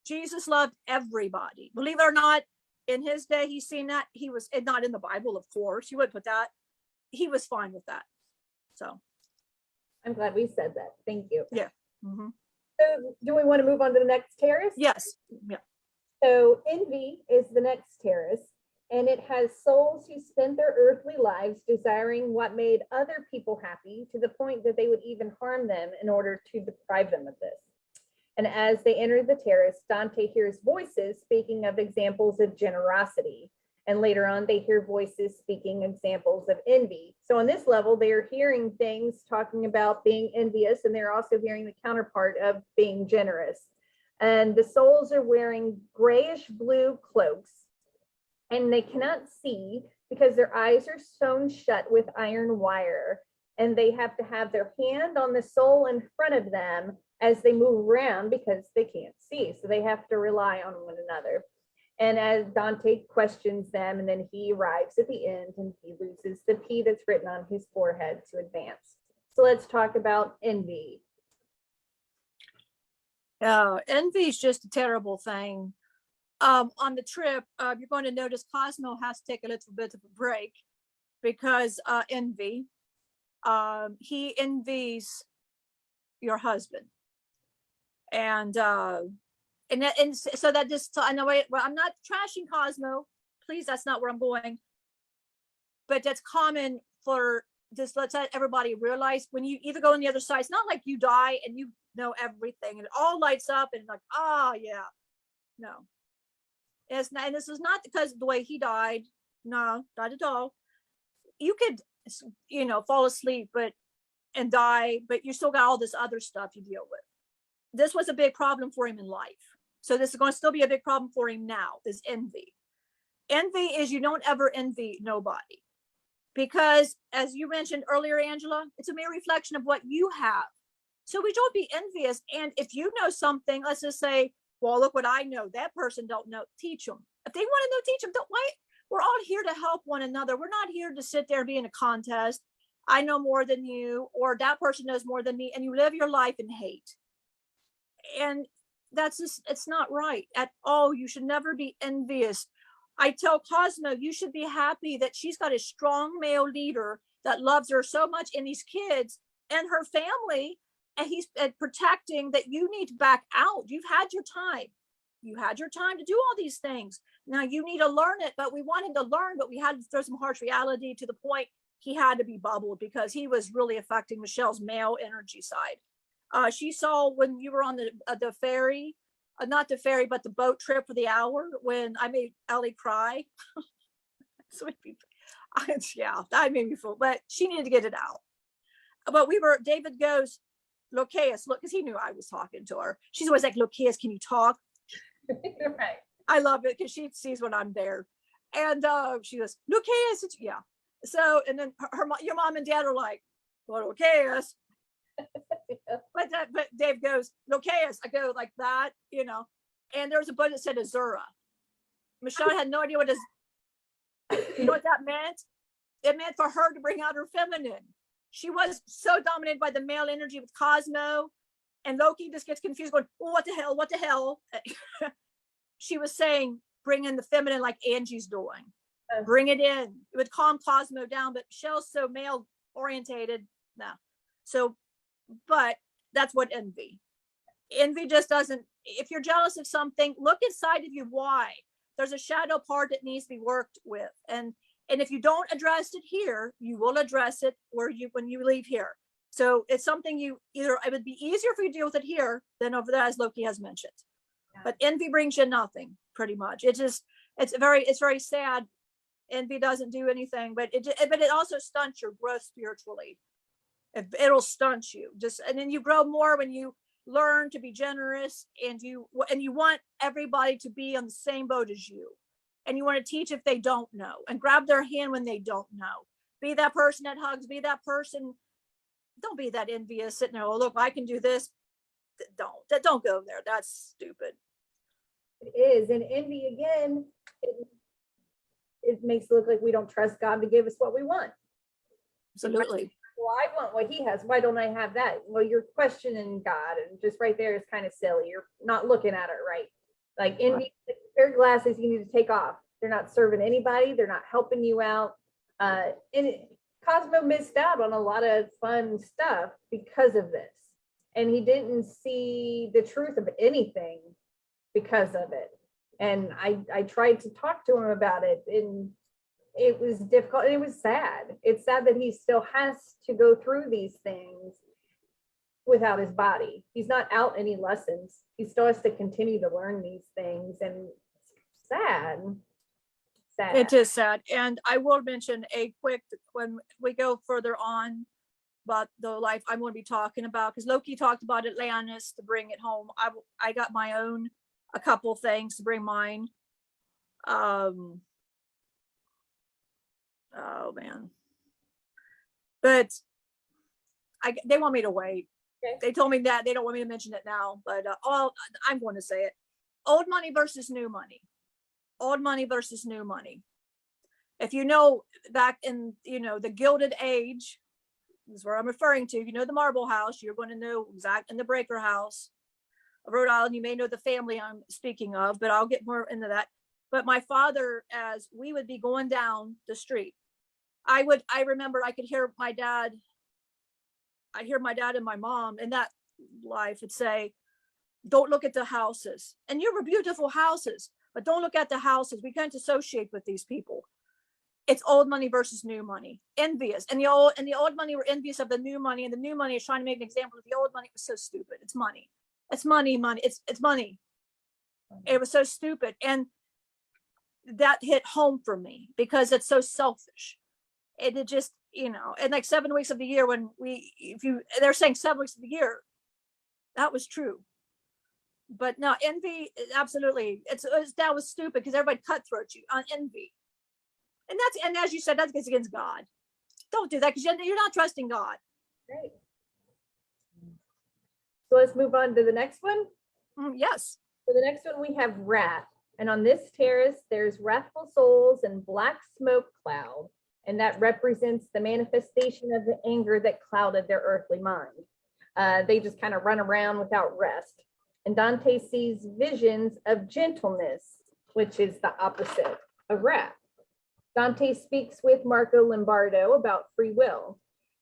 Speaker 2: Jesus loved everybody. Believe it or not, in his day, he's seen that. He was not in the Bible, of course. You would put that. He was fine with that. So
Speaker 1: I'm glad we said that. Thank you.
Speaker 2: Yeah. Mm-hmm.
Speaker 1: So do we want to move on to the next terrace?
Speaker 2: Yes. Yeah.
Speaker 1: So envy is the next terrace, and it has souls who spent their earthly lives desiring what made other people happy, to the point that they would even harm them in order to deprive them of this. And as they enter the terrace, Dante hears voices speaking of examples of generosity. And later on, they hear voices speaking examples of envy. So on this level, they are hearing things talking about being envious, and they're also hearing the counterpart of being generous. And the souls are wearing grayish blue cloaks, and they cannot see because their eyes are sewn shut with iron wire. And they have to have their hand on the soul in front of them as they move around because they can't see. So they have to rely on one another. And as Dante questions them, and then he arrives at the end and he loses the P that's written on his forehead to advance. So let's talk about envy.
Speaker 2: Envy is just a terrible thing. On the trip, you're going to notice Cosmo has to take a little bit of a break because envy. He envies your husband, and so that this. I know. Well, I'm not trashing Cosmo. Please, that's not where I'm going. But that's common for this. Let's let everybody realize when you either go on the other side. It's not like you die and you know everything and it all lights up and like, yeah, no. It's not, and this is not because of the way he died. No, not at all. You could, fall asleep, and die, but you still got all this other stuff you deal with. This was a big problem for him in life. So this is going to still be a big problem for him now, this envy. Envy is you don't ever envy nobody. Because as you mentioned earlier, Angela, it's a mere reflection of what you have. So we don't be envious. And if you know something, let's just say, well, look what I know. That person don't know. Teach them. If they want to know, teach them. Don't wait. We're all here to help one another. We're not here to sit there and be in a contest. I know more than you, or that person knows more than me, and you live your life in hate. And that's just, it's not right at all. You should never be envious. I tell Cosmo, you should be happy that she's got a strong male leader that loves her so much, and these kids and her family. he's protecting that you need to back out. You've had your time. You had your time to do all these things. Now you need to learn it, but we wanted to learn, but we had to throw some harsh reality to the point he had to be bubbled because he was really affecting Michelle's male energy side. She saw when you were on the ferry, not the ferry, but the boat trip for the hour when I made Ellie cry. So yeah, that made me feel, but she needed to get it out. But David goes, Lokaous, look, because he knew I was talking to her. She's always like, Lokaous, can you talk?
Speaker 1: Right.
Speaker 2: I love it because she sees when I'm there. And she goes, Lokaous, yeah. So, and then your mom and dad are like, well, Lokaous. But Dave goes, Lokaous. I go like that, and there was a book that said Azura. Michelle had no idea what you know what that meant? It meant for her to bring out her feminine. She was so dominated by the male energy with Cosmo, and Loki just gets confused, going, well, what the hell? What the hell? She was saying, bring in the feminine like Angie's doing. Bring it in. It would calm Cosmo down, but Michelle's so male orientated. No. So, but that's what envy just doesn't. If you're jealous of something, look inside of you. Why? There's a shadow part that needs to be worked with. And if you don't address it here, you will address it when you leave here. So it's something it would be easier for you to deal with it here than over there, as Loki has mentioned. Yeah. But envy brings you nothing, pretty much. It's very sad. Envy doesn't do anything, but it also stunts your growth spiritually. It'll stunt you and then you grow more when you learn to be generous, and you want everybody to be on the same boat as you, and you want to teach if they don't know, and grab their hand when they don't know. Be that person that hugs. Be that person. Don't be that envious sitting there. Oh, look, I can do this. Don't go there. That's stupid.
Speaker 1: It is. And envy, again, it makes it look like we don't trust God to give us what we want.
Speaker 2: Absolutely.
Speaker 1: Well, I want what he has. Why don't I have that? Well, you're questioning God, and just right there is kind of silly. You're not looking at it right. Like envy, pair of glasses you need to take off. They're not serving anybody. They're not helping you out. Cosmo missed out on a lot of fun stuff because of this. And he didn't see the truth of anything because of it. And I tried to talk to him about it, and it was difficult, and it was sad. It's sad that he still has to go through these things without his body. He's not out any lessons. He still has to continue to learn these things, and it's sad.
Speaker 2: It is sad. And I will mention when we go further on about the life I'm going to be talking about, because Loki talked about Atlantis to bring it home. I got my own, a couple things to bring mine. Oh man, but they want me to wait. Okay. They told me that they don't want me to mention it now, but I'm going to say it. Old money versus new money. Old money versus new money. If you know, back in the Gilded Age, this is where I'm referring to. The Marble House, you're going to know in the Breaker House of Rhode Island. You may know the family I'm speaking of, but I'll get more into that. But my father, as we would be going down the street, I remember I could hear my dad. I'd hear my dad and my mom in that life would say, don't look at the houses. And you were beautiful houses, but don't look at the houses. We can't associate with these people. It's old money versus new money. Envious. And the old money were envious of the new money, and the new money is trying to make an example of the old money. It was so stupid. It's money. It's money. It's money. It was so stupid. And that hit home for me because it's so selfish. It just, and like 7 weeks of the year they're saying 7 weeks of the year, that was true. But no, envy, absolutely. That was stupid because everybody cutthroat you on envy. And as you said, that's against God. Don't do that because you're not trusting God.
Speaker 1: Right. So let's move on to the next one.
Speaker 2: Yes.
Speaker 1: For the next one, we have wrath. And on this terrace, there's wrathful souls and black smoke cloud. And that represents the manifestation of the anger that clouded their earthly mind. They just kind of run around without rest. And Dante sees visions of gentleness, which is the opposite of wrath. Dante speaks with Marco Lombardo about free will.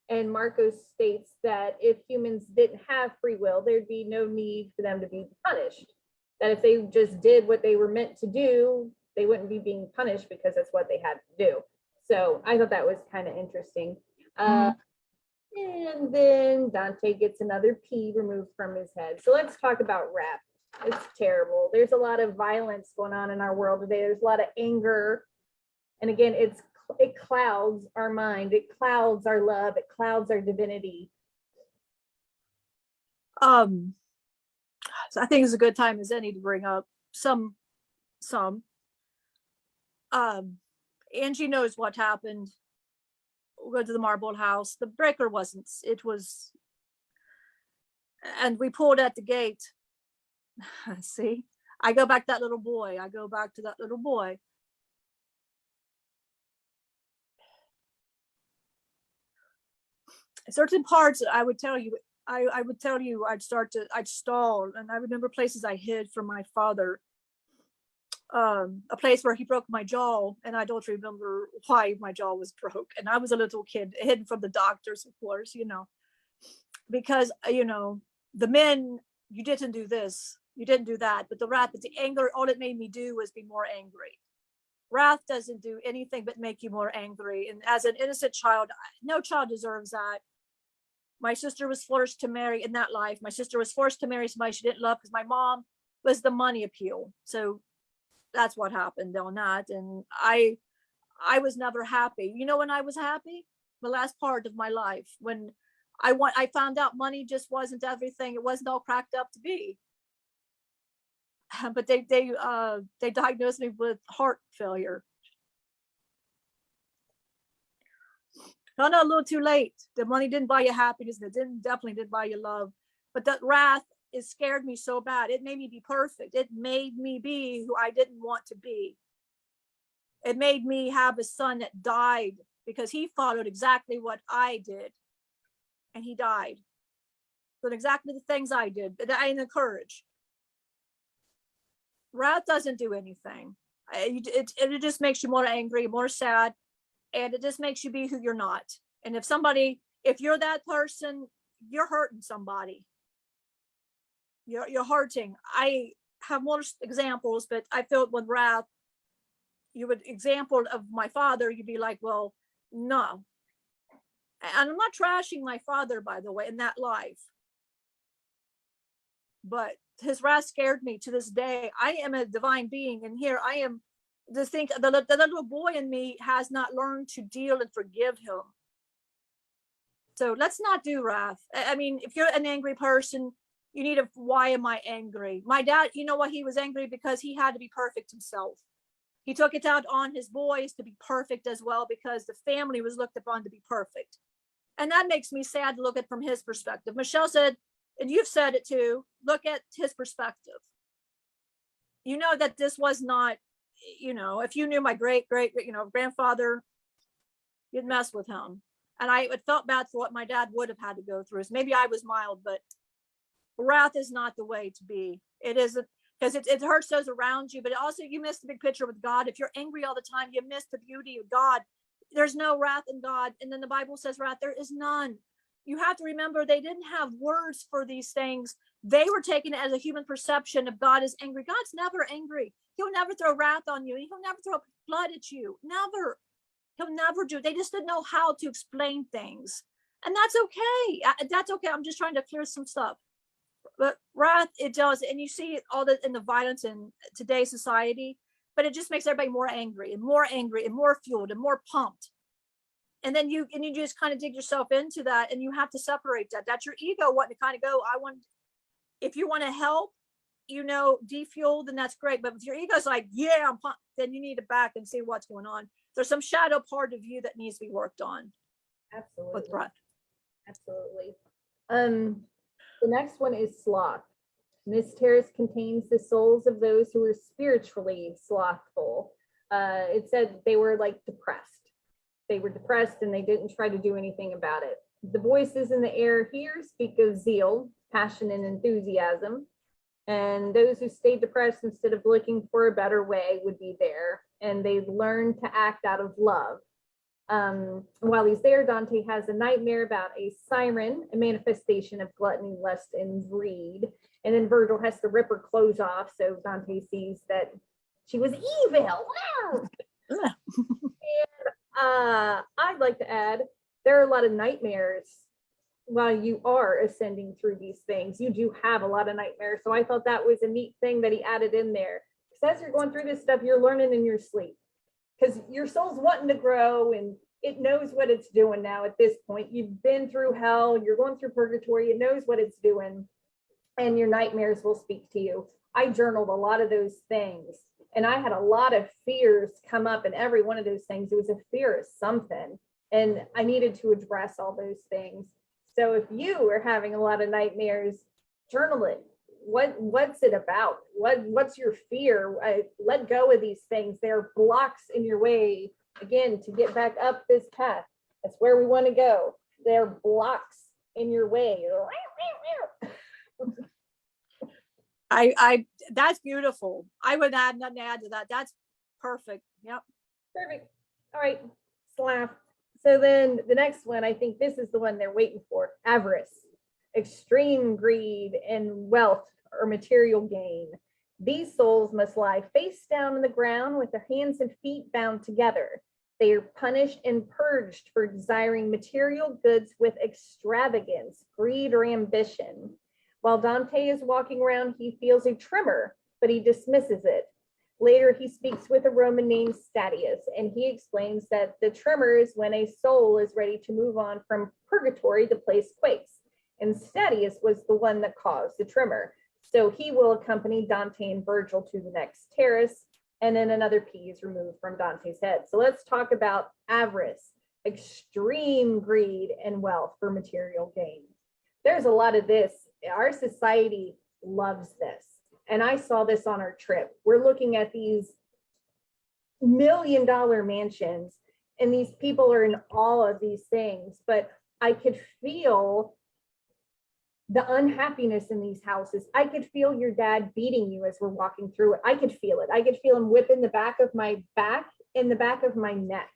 Speaker 1: And Marcos states that if humans didn't have free will, there'd be no need for them to be punished. That if they just did what they were meant to do, they wouldn't be being punished because that's what they had to do. So I thought that was kind of interesting. And then Dante gets another P removed from his head. So let's talk about wrath. It's terrible. There's a lot of violence going on in our world today. There's a lot of anger. And again, it clouds our mind. It clouds our love. It clouds our divinity.
Speaker 2: So I think it's a good time as any to bring up some. Angie knows what happened. We'll go to the marble house. The breaker wasn't, it was, and we pulled at the gate. See, I go back to that little boy. Certain parts I would tell you, I'd stall. And I remember places I hid from my father. A place where he broke my jaw, and I don't remember why my jaw was broke. And I was a little kid, hidden from the doctors, of course, because, the men, you didn't do this, you didn't do that, but the wrath, but the anger, all it made me do was be more angry. Wrath doesn't do anything but make you more angry. And as an innocent child, no child deserves that. My sister was forced to marry in that life. My sister was forced to marry somebody she didn't love because my mom was the money appeal. So that's what happened on that. And I was never happy. When I was happy? The last part of my life, when I found out money just wasn't everything. It wasn't all cracked up to be. But they diagnosed me with heart failure. Found out a little too late. The money didn't buy you happiness. And it definitely didn't buy you love. But that wrath, it scared me so bad. It made me be perfect. It made me be who I didn't want to be. It made me have a son that died because he followed exactly what I did. And he died. But exactly the things I did, but I encourage. Wrath doesn't do anything. It just makes you more angry, more sad, and it just makes you be who you're not. And if you're that person, you're hurting somebody. You're hurting. I have more examples, but I feel with wrath, you would example of my father, you'd be like, well, no. And I'm not trashing my father, by the way, in that life. But his wrath scared me to this day. I am a divine being, and here I am to think the little boy in me has not learned to deal and forgive him. So let's not do wrath. I mean, if you're an angry person, you need why am I angry? My dad, you know what? He was angry because he had to be perfect himself. He took it out on his boys to be perfect as well because the family was looked upon to be perfect. And that makes me sad to look at from his perspective. Michelle said, and you've said it too, look at his perspective. You know that this was not, if you knew my great, grandfather, you'd mess with him. And I felt bad for what my dad would have had to go through. So maybe I was mild, but wrath is not the way to be. It isn't, because it hurts those around you, but also you miss the big picture with God. If you're angry all the time, you miss the beauty of God. There's no wrath in God. And then the Bible says wrath, there is none. You have to remember they didn't have words for these things. They were taken as a human perception of God is angry. God's never angry. He'll never throw wrath on you. He'll never throw blood at you. Never. He'll never do. They just didn't know how to explain things. And that's okay. That's okay. I'm just trying to clear some stuff. But wrath, it does. And you see all that in the violence in today's society, but it just makes everybody more angry and more fueled and more pumped. And then you just kind of dig yourself into that, and you have to separate that. That's your ego wanting to kind of go, if you want to help, defuel, then that's great. But if your ego's like, yeah, I'm pumped, then you need to back and see what's going on. There's some shadow part of you that needs to be worked on.
Speaker 1: Absolutely.
Speaker 2: With breath.
Speaker 1: Absolutely. The next one is sloth. And this terrace contains the souls of those who were spiritually slothful. It said they were like depressed. They were depressed and they didn't try to do anything about it. The voices in the air here speak of zeal, passion, and enthusiasm. And those who stayed depressed instead of looking for a better way would be there. And they learned to act out of love. While he's there, Dante has a nightmare about a siren, a manifestation of gluttony, lust, and greed. And then Virgil has to rip her clothes off, so Dante sees that she was evil. I'd like to add, there are a lot of nightmares while you are ascending through these things. You do have a lot of nightmares. So I thought that was a neat thing that he added in there. Because as you're going through this stuff, you're learning in your sleep. Because your soul's wanting to grow and it knows what it's doing now at this point. You've been through hell, you're going through purgatory, it knows what it's doing, and your nightmares will speak to you. I journaled a lot of those things, and I had a lot of fears come up in every one of those things. It was a fear of something, and I needed to address all those things. So if you are having a lot of nightmares, journal it. What's it about? What's your fear? Let go of these things. They're blocks in your way, again, to get back up this path. That's where we want to go. They're blocks in your way.
Speaker 2: I that's beautiful. I would add nothing to add to that. That's perfect. Yep.
Speaker 1: Perfect. All right, slap. So then the next one, I think this is the one they're waiting for. Avarice, extreme greed and wealth or material gain. These souls must lie face down on the ground with their hands and feet bound together. They are punished and purged for desiring material goods with extravagance, greed, or ambition. While Dante is walking around, he feels a tremor, but he dismisses it. Later, he speaks with a Roman named Statius, and he explains that the tremor is when a soul is ready to move on from purgatory, the place quakes. And Statius was the one that caused the tremor. So he will accompany Dante and Virgil to the next terrace, and then another P is removed from Dante's head. So let's talk about avarice, extreme greed and wealth for material gain. There's a lot of this. Our society loves this. And I saw this on our trip. We're looking at these $1 million mansions, and these people are in awe of these things, but I could feel the unhappiness in these houses. I could feel your dad beating you as we're walking through it. I could feel it. I could feel him whipping the back of my back and the back of my neck.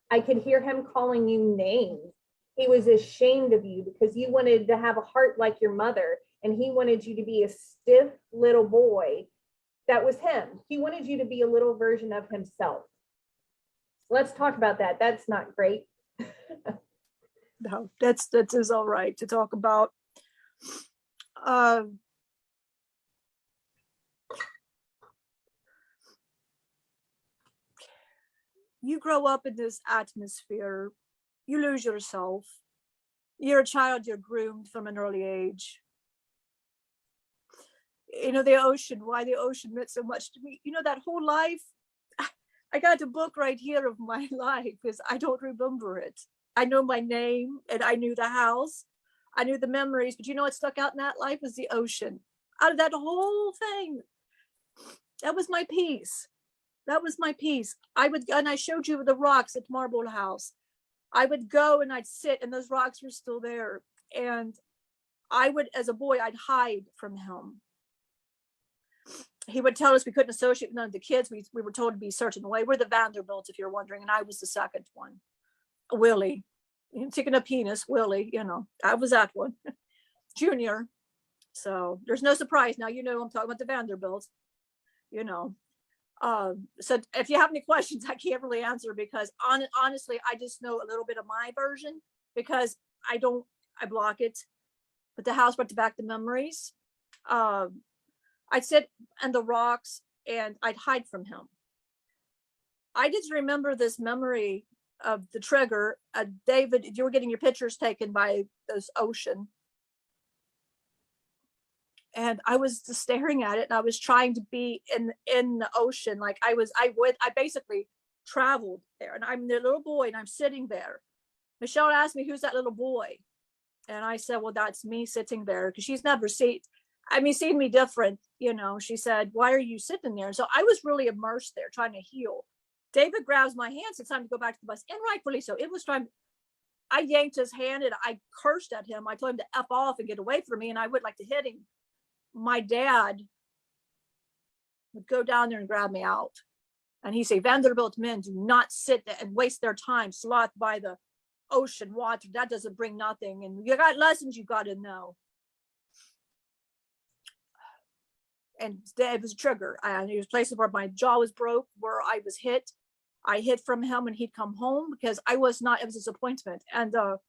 Speaker 1: I could hear him calling you names. He was ashamed of you because you wanted to have a heart like your mother, and he wanted you to be a stiff little boy. That was him. He wanted you to be a little version of himself. Let's talk about that. That's not great.
Speaker 2: No, that is all right to talk about. You grow up in this atmosphere, you lose yourself. You're a child, you're groomed from an early age. You know, the ocean, why the ocean meant so much to me. You know, that whole life, I got a book right here of my life because I don't remember it. I know my name and I knew the house. I knew the memories, but you know what stuck out in that life was the ocean. Out of that whole thing, that was my peace. That was my peace. And I showed you the rocks at Marble House. I would go and I'd sit and those rocks were still there. And I would, as a boy, I'd hide from him. He would tell us we couldn't associate with none of the kids. We were told to be a certain way. We're the Vanderbilts, if you're wondering. And I was the second one, Willie. Taking a penis, Willie, you know, I was that one. Junior. So there's no surprise now, you know, I'm talking about the Vanderbilts, you know. So if you have any questions, I can't really answer because honestly, I just know a little bit of my version because I block it. But the house brought back the memories. I'd sit on the rocks and I'd hide from him. I just remember this memory of the trigger. David, you were getting your pictures taken by this ocean. And I was just staring at it and I was trying to be in the ocean. Like I basically traveled there and I'm the little boy and I'm sitting there. Michelle asked me, who's that little boy? And I said, well, that's me sitting there because she's never seen me different. You know, she said, why are you sitting there? So I was really immersed there trying to heal. David grabs my hand, it's time to go back to the bus. And rightfully so. It was time. I yanked his hand and I cursed at him. I told him to F off and get away from me. And I would like to hit him. My dad would go down there and grab me out. And he say, Vanderbilt men do not sit and waste their time sloth by the ocean water. That doesn't bring nothing. And you got lessons you got to know. And it was a trigger. And it was places where my jaw was broke, where I was hit. I hid from him and he'd come home because it was a disappointment. And the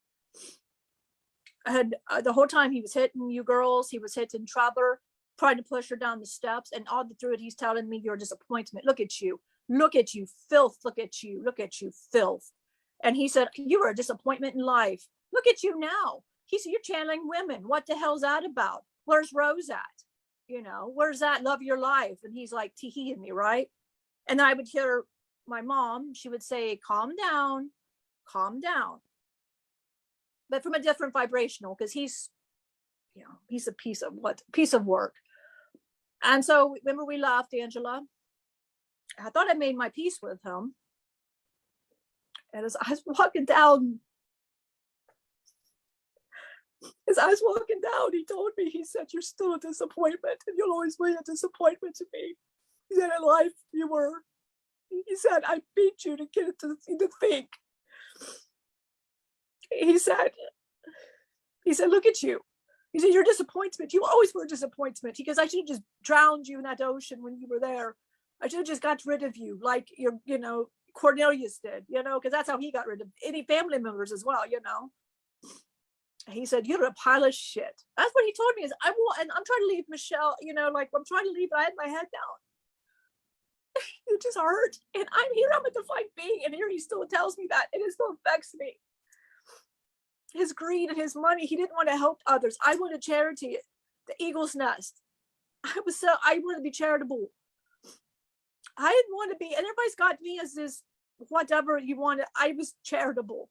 Speaker 2: whole time he was hitting you girls, he was hitting Trevor, trying to push her down the steps. And all through it, he's telling me, you're a disappointment. Look at you, filth. Look at you, filth. And he said, you were a disappointment in life. Look at you now. He said, you're channeling women. What the hell's that about? Where's Rose at? You know, where's that love of your life? And he's like tee-heeing me, right? And I would hear my mom, she would say, calm down. But from a different vibrational, because he's a piece of work. And so remember we left, Angela. I thought I made my peace with him. And as I was walking down, he told me, he said, you're still a disappointment and you'll always be a disappointment to me. He said, in life you were. He said, I beat you to get it to think. He said, look at you. He said, you're a disappointment. You always were a disappointment. He goes, I should have just drowned you in that ocean when you were there. I should have just got rid of you like Cornelius did, because that's how he got rid of any family members as well, He said, you're a pile of shit. That's what he told me. And I'm trying to leave Michelle, I'm trying to leave, but I had my head down. It just hurt. And I'm a divine being, and here he still tells me that, and it still affects me. His greed and his money, he didn't want to help others. I wanted charity, the eagle's nest. I wanted to be charitable. I didn't want to be, and everybody's got me as this, whatever you want. I was charitable.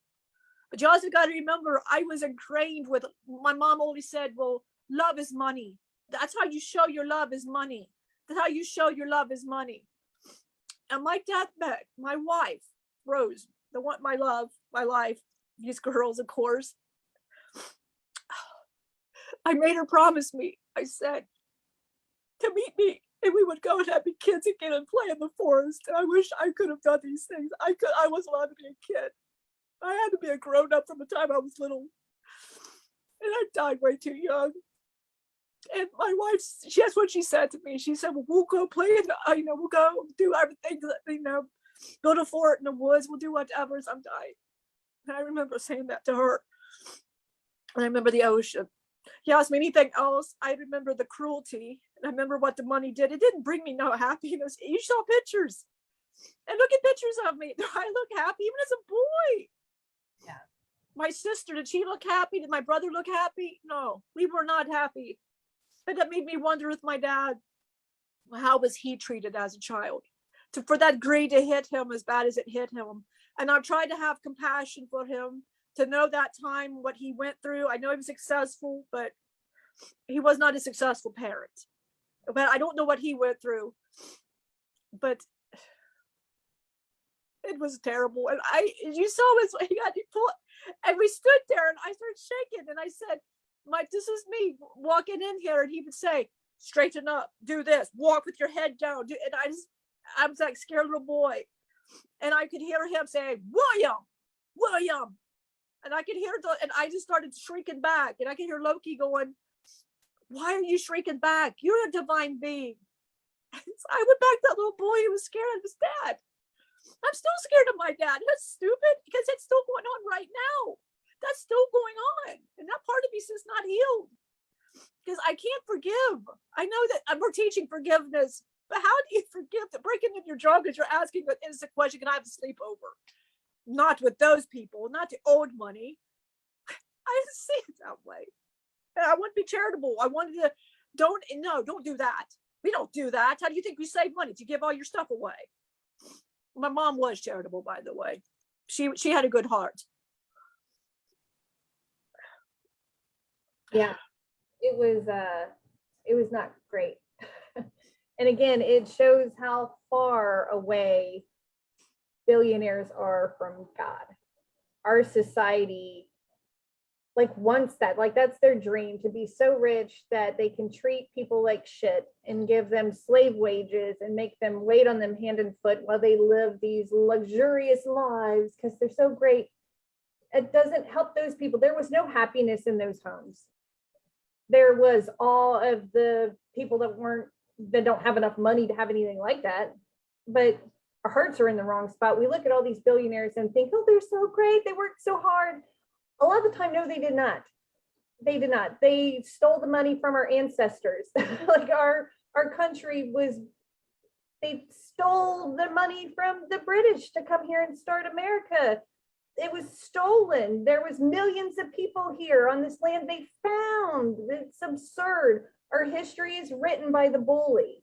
Speaker 2: But you also got to remember, I was ingrained with, my mom always said, well, love is money. That's how you show your love is money. That's how you show your love is money. And my deathbed, my wife, Rose, the one, my love, my life, these girls, of course, I made her promise me. I said, to meet me, and we would go and have the kids again and play in the forest. And I wish I could have done these things. I wasn't allowed to be a kid. I had to be a grown-up from the time I was little. And I died way too young. And my wife, that's what she said to me. She said, well, we'll go play in we'll go do everything, build a fort in the woods. We'll do whatever as I'm dying. And I remember saying that to her. And I remember the ocean. He asked me anything else. I remember the cruelty. And I remember what the money did. It didn't bring me no happiness. You saw pictures. And look at pictures of me. Do I look happy even as a boy?
Speaker 1: Yeah.
Speaker 2: My sister, did she look happy? Did my brother look happy? No, we were not happy. But that made me wonder with my dad, how was he treated as a child? For that greed to hit him as bad as it hit him. And I tried to have compassion for him, to know that time, what he went through. I know he was successful, but he was not a successful parent. But I don't know what he went through. But it was terrible. And you saw us, he got pulled, and we stood there and I started shaking. And I said, Mike, this is me walking in here. And he would say, straighten up, do this, walk with your head down. And I was like scared little boy. And I could hear him say, William. And I could hear and I just started shrieking back. And I could hear Loki going, why are you shrieking back? You're a divine being. So I went back to that little boy who was scared of his dad. I'm still scared of my dad. That's stupid, because it's still going on right now. That's still going on. And that part of me is not healed, because I can't forgive. I know that we're teaching forgiveness, but how do you forgive the breaking of your jaw because you're asking an innocent question, can I have a sleepover? Not with those people, not the old money. I didn't see it that way. And I want to be charitable. I wanted to, don't do that. We don't do that. How do you think we save money? To give all your stuff away? My mom was charitable, by the way. She had a good heart.
Speaker 1: Yeah, it was not great. And again, it shows how far away billionaires are from God. Our society like wants that, like that's their dream, to be so rich that they can treat people like shit and give them slave wages and make them wait on them hand and foot while they live these luxurious lives because they're so great. It doesn't help those people. There was no happiness in those homes. There was all of the people that don't have enough money to have anything like that. But our hearts are in the wrong spot. We look at all these billionaires and think, oh, they're so great. They worked so hard. A lot of the time, no, they did not. They did not. They stole the money from our ancestors. Like our country was, they stole the money from the British to come here and start America. It was stolen. There was millions of people here on this land they found. It's absurd. Our history is written by the bully.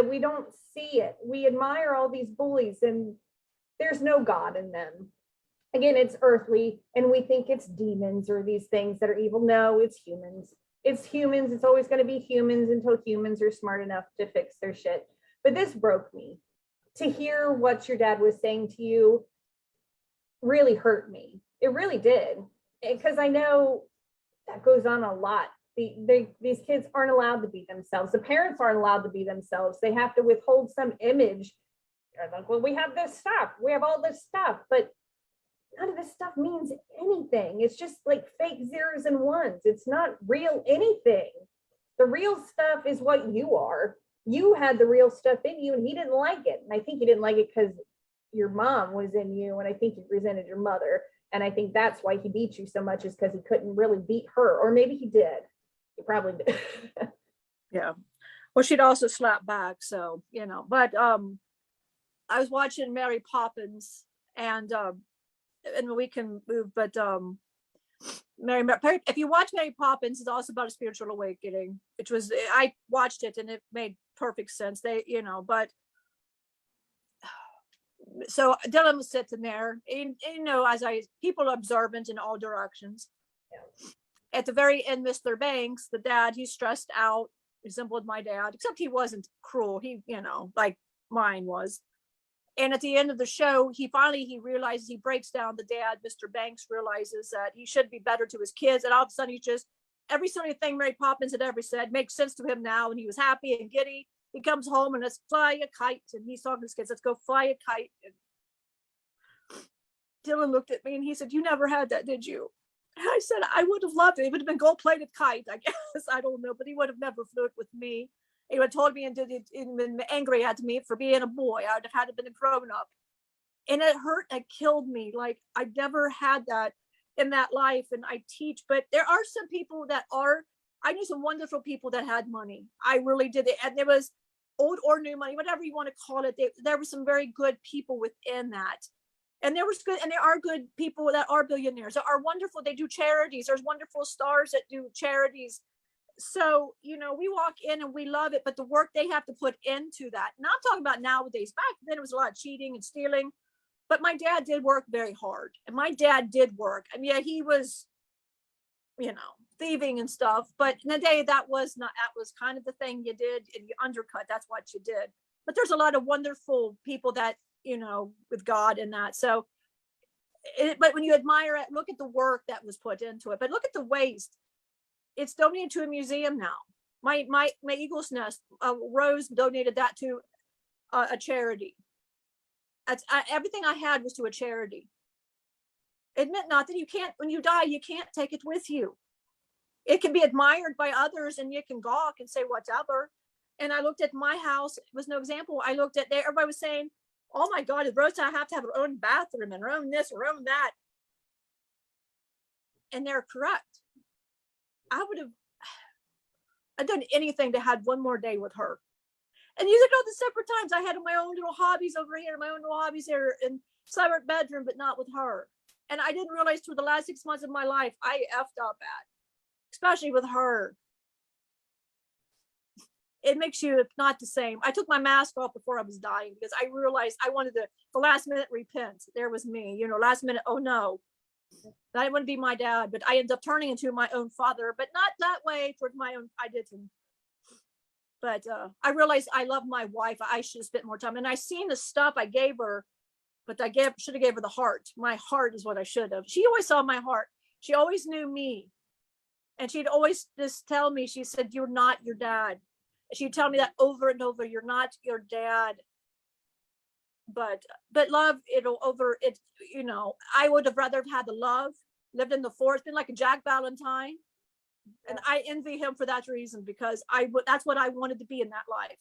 Speaker 1: We don't see it. We admire all these bullies and there's no God in them. Again, it's earthly and we think it's demons or these things that are evil. No, it's humans. It's humans. It's always going to be humans until humans are smart enough to fix their shit. But this broke me. To hear what your dad was saying to you really hurt me. It really did. Because I know that goes on a lot. These kids aren't allowed to be themselves. The parents aren't allowed to be themselves. They have to withhold some image. They're like, well, we have this stuff. We have all this stuff. But none of this stuff means anything. It's just like fake zeros and ones. It's not real anything. The real stuff is what you are. You had the real stuff in you and he didn't like it. And I think he didn't like it because your mom was in you. And I think he resented your mother. And I think that's why he beat you so much, is because he couldn't really beat her. Or maybe he did. He probably did.
Speaker 2: Yeah. Well, she'd also slap back. So, but I was watching Mary Poppins and we can move, but if you watch Mary Poppins, it's also about a spiritual awakening, which was, I watched it and it made perfect sense. But so Dylan was sitting there, and, people are observant in all directions. Yeah. At the very end, Mr. Banks, the dad, he's stressed out, resembled my dad, except he wasn't cruel. He, like mine was. And at the end of the show, he realizes, he breaks down, the dad, Mr. Banks, realizes that he should be better to his kids. And all of a sudden, every single thing Mary Poppins had ever said makes sense to him now. And he was happy and giddy. He comes home and let's fly a kite. And he's talking to his kids, let's go fly a kite. And Dylan looked at me and he said, you never had that, did you? And I said, I would have loved it. It would have been gold-plated kite, I guess. I don't know, but he would have never flew it with me. He would have told me and been angry at me for being a boy. I would have had to been a grown-up. And it hurt, it killed me. Like, I've never had that in that life. And I teach, but there are some people I knew some wonderful people that had money. I really did it. And there was old or new money, whatever you want to call it. There were some very good people within that. And there are good people that are billionaires, that are wonderful. They do charities. There's wonderful stars that do charities. So, we walk in and we love it, but the work they have to put into that. And I'm talking about nowadays. Back then, it was a lot of cheating and stealing. But my dad did work very hard. And my dad did work. I mean, yeah, he was, thieving and stuff. But in the day, that was kind of the thing you did. And you undercut. That's what you did. But there's a lot of wonderful people that, with God and that. So, but when you admire it, look at the work that was put into it. But look at the waste. It's donated to a museum now. My eagle's nest, Rose donated that to a charity. Everything I had was to a charity. Admit not that you can't, when you die, you can't take it with you. It can be admired by others and you can gawk and say whatever. And I looked at my house, it was no example. I looked at there, everybody was saying, oh my God, Rose have to have her own bathroom and her own this, her own that. And they're correct. I'd done anything to have one more day with her. And you look at the separate times I had my own little hobbies over here, my own little hobbies here in separate bedroom, but not with her. And I didn't realize through the last 6 months of my life, I effed up at, especially with her. It makes you not the same. I took my mask off before I was dying because I realized I wanted to, the last minute repent. There was me, last minute, oh no. I didn't want to be my dad, but I ended up turning into my own father, but not that way towards my own, I didn't. But I realized I love my wife. I should have spent more time. And I seen the stuff I gave her, but should have gave her the heart. My heart is what I should have. She always saw my heart. She always knew me. And she'd always just tell me, she said, you're not your dad. She'd tell me that over and over, you're not your dad. But love, I would have rather had the love, lived in the forest, been like a Jack Valentine. And I envy him for that reason, because that's what I wanted to be in that life.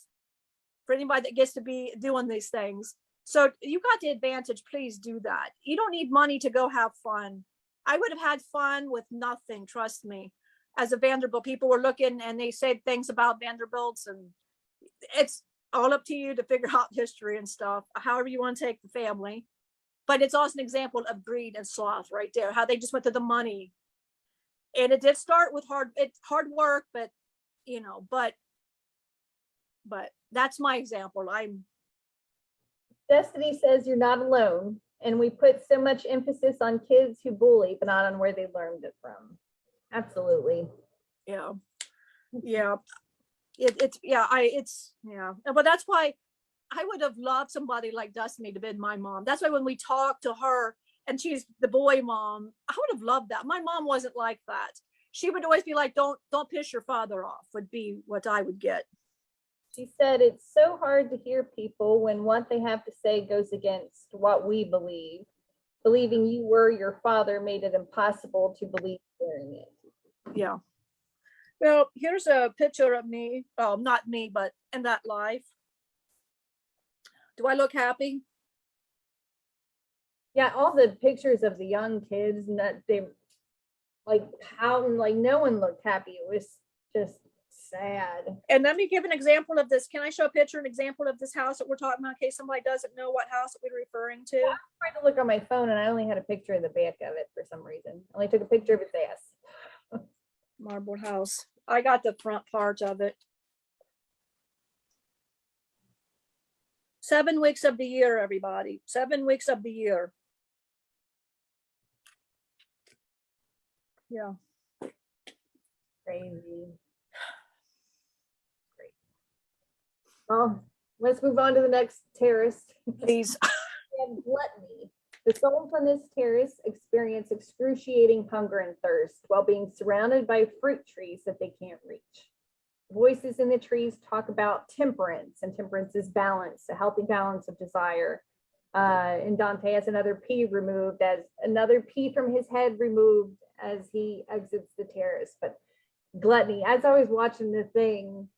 Speaker 2: For anybody that gets to be doing these things. So you got the advantage, please do that. You don't need money to go have fun. I would have had fun with nothing, trust me. As a Vanderbilt, people were looking and they said things about Vanderbilts, and it's all up to you to figure out history and stuff, however you want to take the family. But it's also an example of greed and sloth right there, how they just went to the money. And it did start with hard work, but but that's my example.
Speaker 1: Destiny says you're not alone, and we put so much emphasis on kids who bully, but not on where they learned it from. Absolutely.
Speaker 2: Yeah. But that's why I would have loved somebody like Destiny to be my mom. That's why when we talked to her, and she's the boy mom, I would have loved that. My mom wasn't like that. She would always be like, don't piss your father off, would be what I would get.
Speaker 1: She said, it's so hard to hear people when what they have to say goes against what we believe. Believing you were your father made it impossible to believe hearing it.
Speaker 2: Yeah. Well, here's a picture of me. Oh, not me, but in that life. Do I look happy?
Speaker 1: Yeah, all the pictures of the young kids, and that they like pouting, like no one looked happy. It was just sad.
Speaker 2: And let me give an example of this. Can I show a picture, an example of this house that we're talking about, in case somebody doesn't know what house that we're referring to?
Speaker 1: I was trying to look on my phone, and I only had a picture of the back of it for some reason. I only took a picture of its ass.
Speaker 2: Marble house. I got the front part of it. 7 weeks of the year, everybody. 7 weeks of the year. Yeah.
Speaker 1: Crazy. Great. Well, let's move on to the next terrace.
Speaker 2: Please.
Speaker 1: We have gluttony. The souls on this terrace experience excruciating hunger and thirst while being surrounded by fruit trees that they can't reach. Voices in the trees talk about temperance, and temperance is balance, a healthy balance of desire. And Dante has another P removed, as another P from his head removed as he exits the terrace. But gluttony, as I was watching the thing,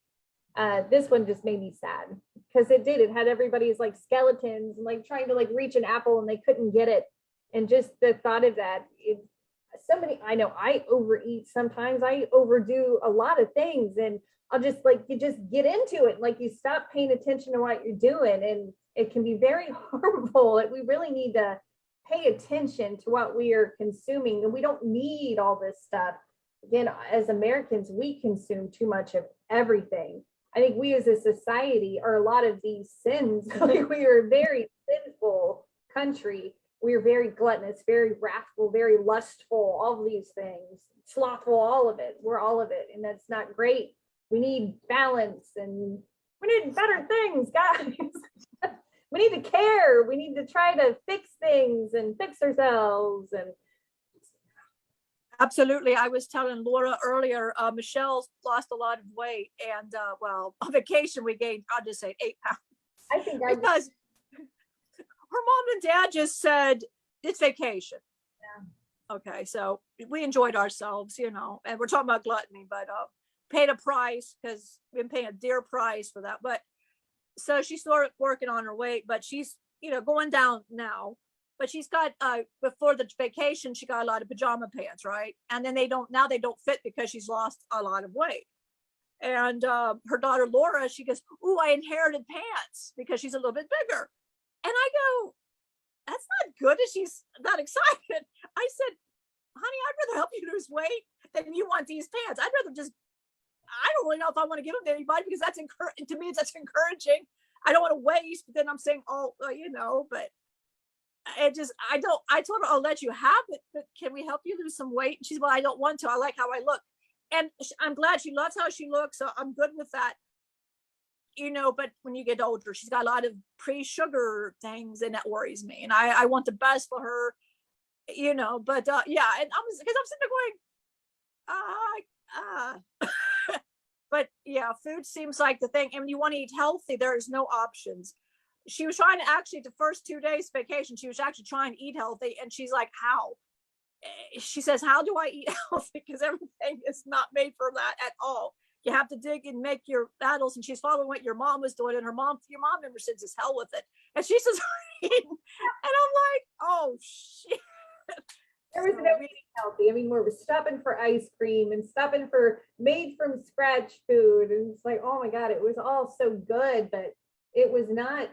Speaker 1: this one just made me sad, because it had everybody's like skeletons and like trying to like reach an apple and they couldn't get it. And just the thought of that, I know I overeat sometimes, I overdo a lot of things, and I'll just like, you just get into it. Like you stop paying attention to what you're doing, and it can be very harmful. We really need to pay attention to what we are consuming, and we don't need all this stuff. Again, as Americans, we consume too much of everything. I think we as a society are a lot of these sins. Like we are a very sinful country. We are very gluttonous, very wrathful, very lustful, all of these things, slothful, all of it. We're all of it, and that's not great. We need balance, and we need better things, guys. We need to care. We need to try to fix things and fix ourselves. And
Speaker 2: absolutely. I was telling Laura earlier, Michelle's lost a lot of weight, and on vacation we gained, I'll just say 8 pounds.
Speaker 1: I think
Speaker 2: because her mom and dad just said it's vacation. Yeah. Okay, so we enjoyed ourselves, and we're talking about gluttony, but paid a price, because we've been paying a dear price for that. But so she started working on her weight, but she's going down now. But she's got before the vacation, she got a lot of pajama pants, right? And then they don't fit because she's lost a lot of weight. And her daughter Laura, she goes, "Ooh, I inherited pants," because she's a little bit bigger. And I go, "That's not good." And she's not excited. I said, "Honey, I'd rather help you lose weight than you want these pants. I'd rather just, I don't really know if I want to give them to anybody, because that's to me, that's encouraging. I don't want to waste, but then I'm saying, but I told her, I'll let you have it, but can we help you lose some weight?" And she's, "Well, I don't want to. I like how I look." And I'm glad she loves how she looks. So I'm good with that. But when you get older, she's got a lot of pre-sugar things, and that worries me. And I want the best for her. you know, but yeah, and because I'm sitting there going, but yeah, food seems like the thing. And when you want to eat healthy, there is no options. She was trying to actually, the first 2 days vacation, she was actually trying to eat healthy. And she's like, how? She says, how do I eat healthy? Because everything is not made for that at all. You have to dig and make your battles. And she's following what your mom was doing. And your mom never sends us hell with it. And she says, and I'm like, oh shit.
Speaker 1: There was no eating healthy. I mean, we're stopping for ice cream and stopping for made from scratch food. And it's like, oh my God, it was all so good, but it was not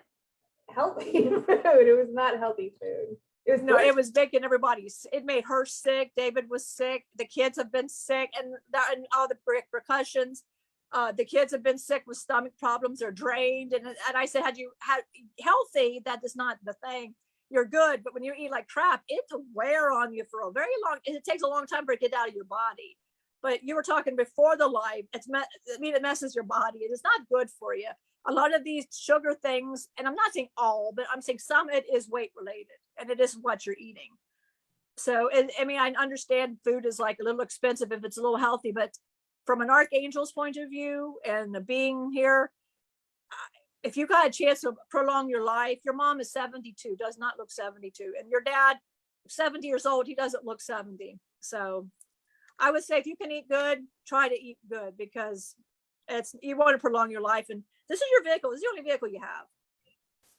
Speaker 1: healthy food. It was not healthy food.
Speaker 2: It was making everybody, it made her sick. David was sick. The kids have been sick, and all the repercussions. The kids have been sick with stomach problems. They're drained. And I said, had you had healthy, that is not the thing. You're good. But when you eat like crap, it's a wear on you for a very long, it takes a long time for it to get out of your body. But you were talking before the life, it messes your body. It is not good for you. A lot of these sugar things, and I'm not saying all, but I'm saying some, it is weight related, and it is what you're eating. So, I mean, I understand food is like a little expensive if it's a little healthy, but from an archangel's point of view and the being here, if you got a chance to prolong your life, your mom is 72, does not look 72. And your dad, 70 years old, he doesn't look 70. So I would say if you can eat good, try to eat good, because you want to prolong your life. And this is your vehicle. This is the only vehicle you have.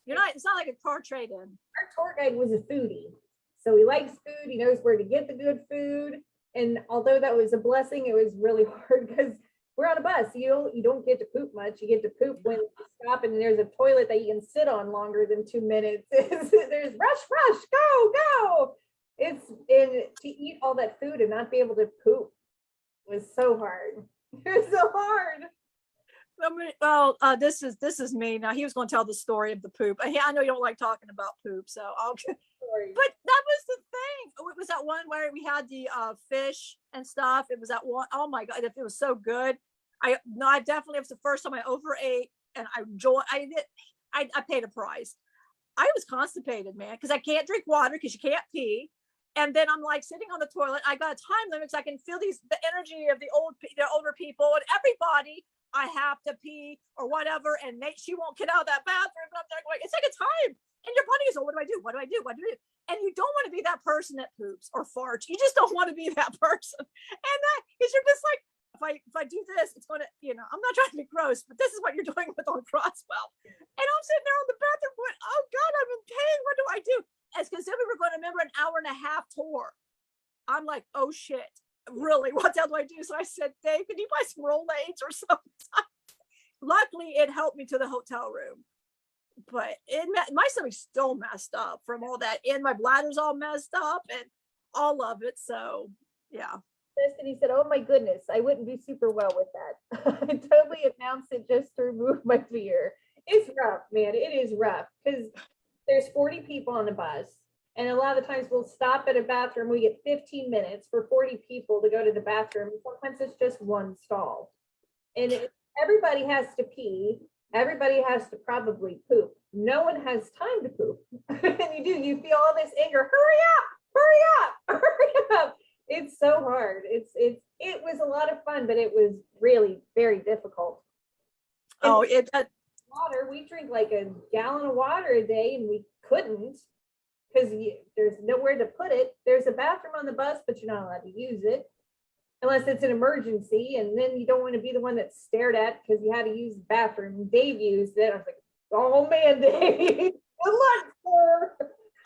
Speaker 2: It's not like a car trade-in.
Speaker 1: Our tour guide was a foodie. So he likes food. He knows where to get the good food. And although that was a blessing, it was really hard because we're on a bus. You don't get to poop much. You get to poop when you stop and there's a toilet that you can sit on longer than 2 minutes. There's rush, go. To eat all that food and not be able to poop was so hard. It was so hard.
Speaker 2: Well, this is me. Now he was going to tell the story of the poop. I know you don't like talking about poop, so I'll. But that was the thing. It was that one where we had the fish and stuff. It was that one. Oh my God, it was so good. I definitely, it was the first time I overate, and I enjoyed. I paid a price. I was constipated, man, because I can't drink water because you can't pee. And then I'm like sitting on the toilet. I got a time limit, so I can feel the energy of the older people and everybody. I have to pee or whatever, and she won't get out of that bathroom. And I'm like, it's like a time, and your body is, oh, what do I do? What do I do? What do I do? And you don't want to be that person that poops or farts. You just don't want to be that person. And because you're just like, if I do this, it's going to, I'm not trying to be gross, but this is what you're doing with on Crosswell. And I'm sitting there on the bathroom going, oh God, I'm in pain. What do I do? As because then we were going to remember an hour and a half tour. I'm like, oh shit. Really, what the hell do I do? So I said, Dave, can you buy some Rolaids or something? Luckily, it helped me to the hotel room. But my stomach's still messed up from all that. And my bladder's all messed up and all of it. So, yeah.
Speaker 1: And he said, oh my goodness, I wouldn't do super well with that. I totally announced it just to remove my fear. It's rough, man. It is rough because there's 40 people on the bus. And a lot of the times we'll stop at a bathroom. We get 15 minutes for 40 people to go to the bathroom. Sometimes it's just one stall. And everybody has to pee. Everybody has to probably poop. No one has time to poop. And you feel all this anger. Hurry up. It's so hard. It was a lot of fun, but it was really very difficult. And water, we drink like a gallon of water a day, and we couldn't. Because there's nowhere to put it. There's a bathroom on the bus, but you're not allowed to use it unless it's an emergency. And then you don't want to be the one that's stared at because you had to use the bathroom. Dave used it. I was like, oh man, Dave, good luck, sir.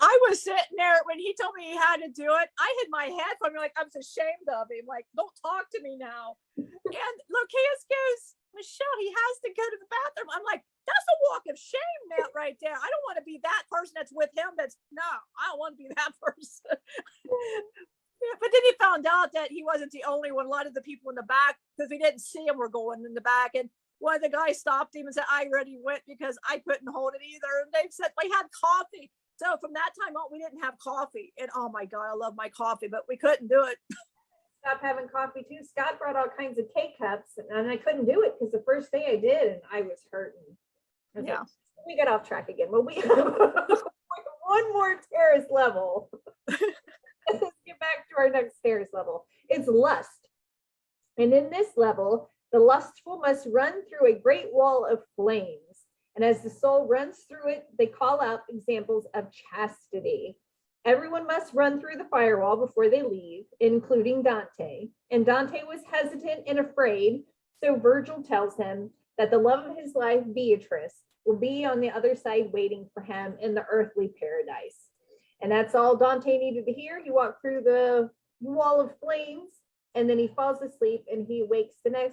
Speaker 2: I was sitting there when he told me he had to do it. I hid my head from him, like I was ashamed of him. Like, don't talk to me now. And Lokaous goes, Michelle, he has to go to the bathroom. I'm like, that's a walk of shame, Matt, right there. I don't want to be that person that's with him. I don't want to be that person. Yeah, but then he found out that he wasn't the only one. A lot of the people in the back, because we didn't see him, were going in the back. And one of the guys stopped him and said, I already went because I couldn't hold it either. And they said we had coffee. So from that time on, we didn't have coffee. And oh my God, I love my coffee, but we couldn't do it.
Speaker 1: Stop having coffee too. Scott brought all kinds of K-cups, and I couldn't do it because the first day I did, and I was hurting. Yeah, like, we got off track again. Well, we have one more terrace level. to our next stairs level. It's lust. And in this level, the lustful must run through a great wall of flames. And as the soul runs through it, they call out examples of chastity. Everyone must run through the firewall before they leave, including Dante. And Dante was hesitant and afraid, so Virgil tells him that the love of his life, Beatrice, will be on the other side waiting for him in the earthly paradise. And that's all Dante needed to hear. He walked through the wall of flames, and then he falls asleep, and he wakes the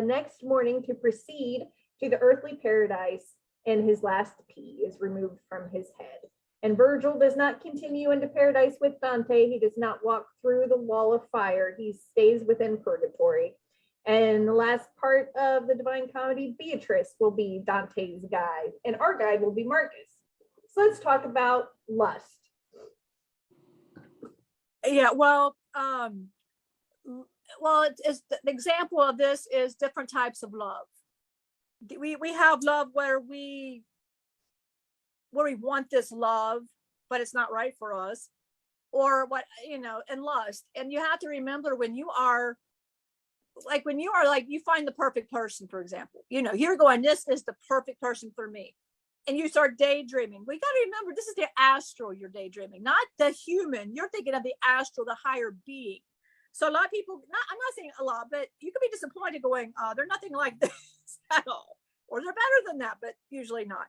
Speaker 1: next morning to proceed to the earthly paradise, and his last pea is removed from his head. And Virgil does not continue into paradise with Dante. He does not walk through the wall of fire. He stays within purgatory. And the last part of the Divine Comedy, Beatrice, will be Dante's guide, and our guide will be Marcus. So let's talk about lust.
Speaker 2: Yeah, well, it's the example of this is different types of love. We have love where we want this love, but it's not right for us, or and lust. And you have to remember when you find the perfect person, for example, you're going, this is the perfect person for me. And you start daydreaming. We got to remember, this is the astral you're daydreaming, not the human. You're thinking of the astral, the higher being. So a lot of people, I'm not saying a lot, but you could be disappointed going, they're nothing like this at all. Or they're better than that, but usually not.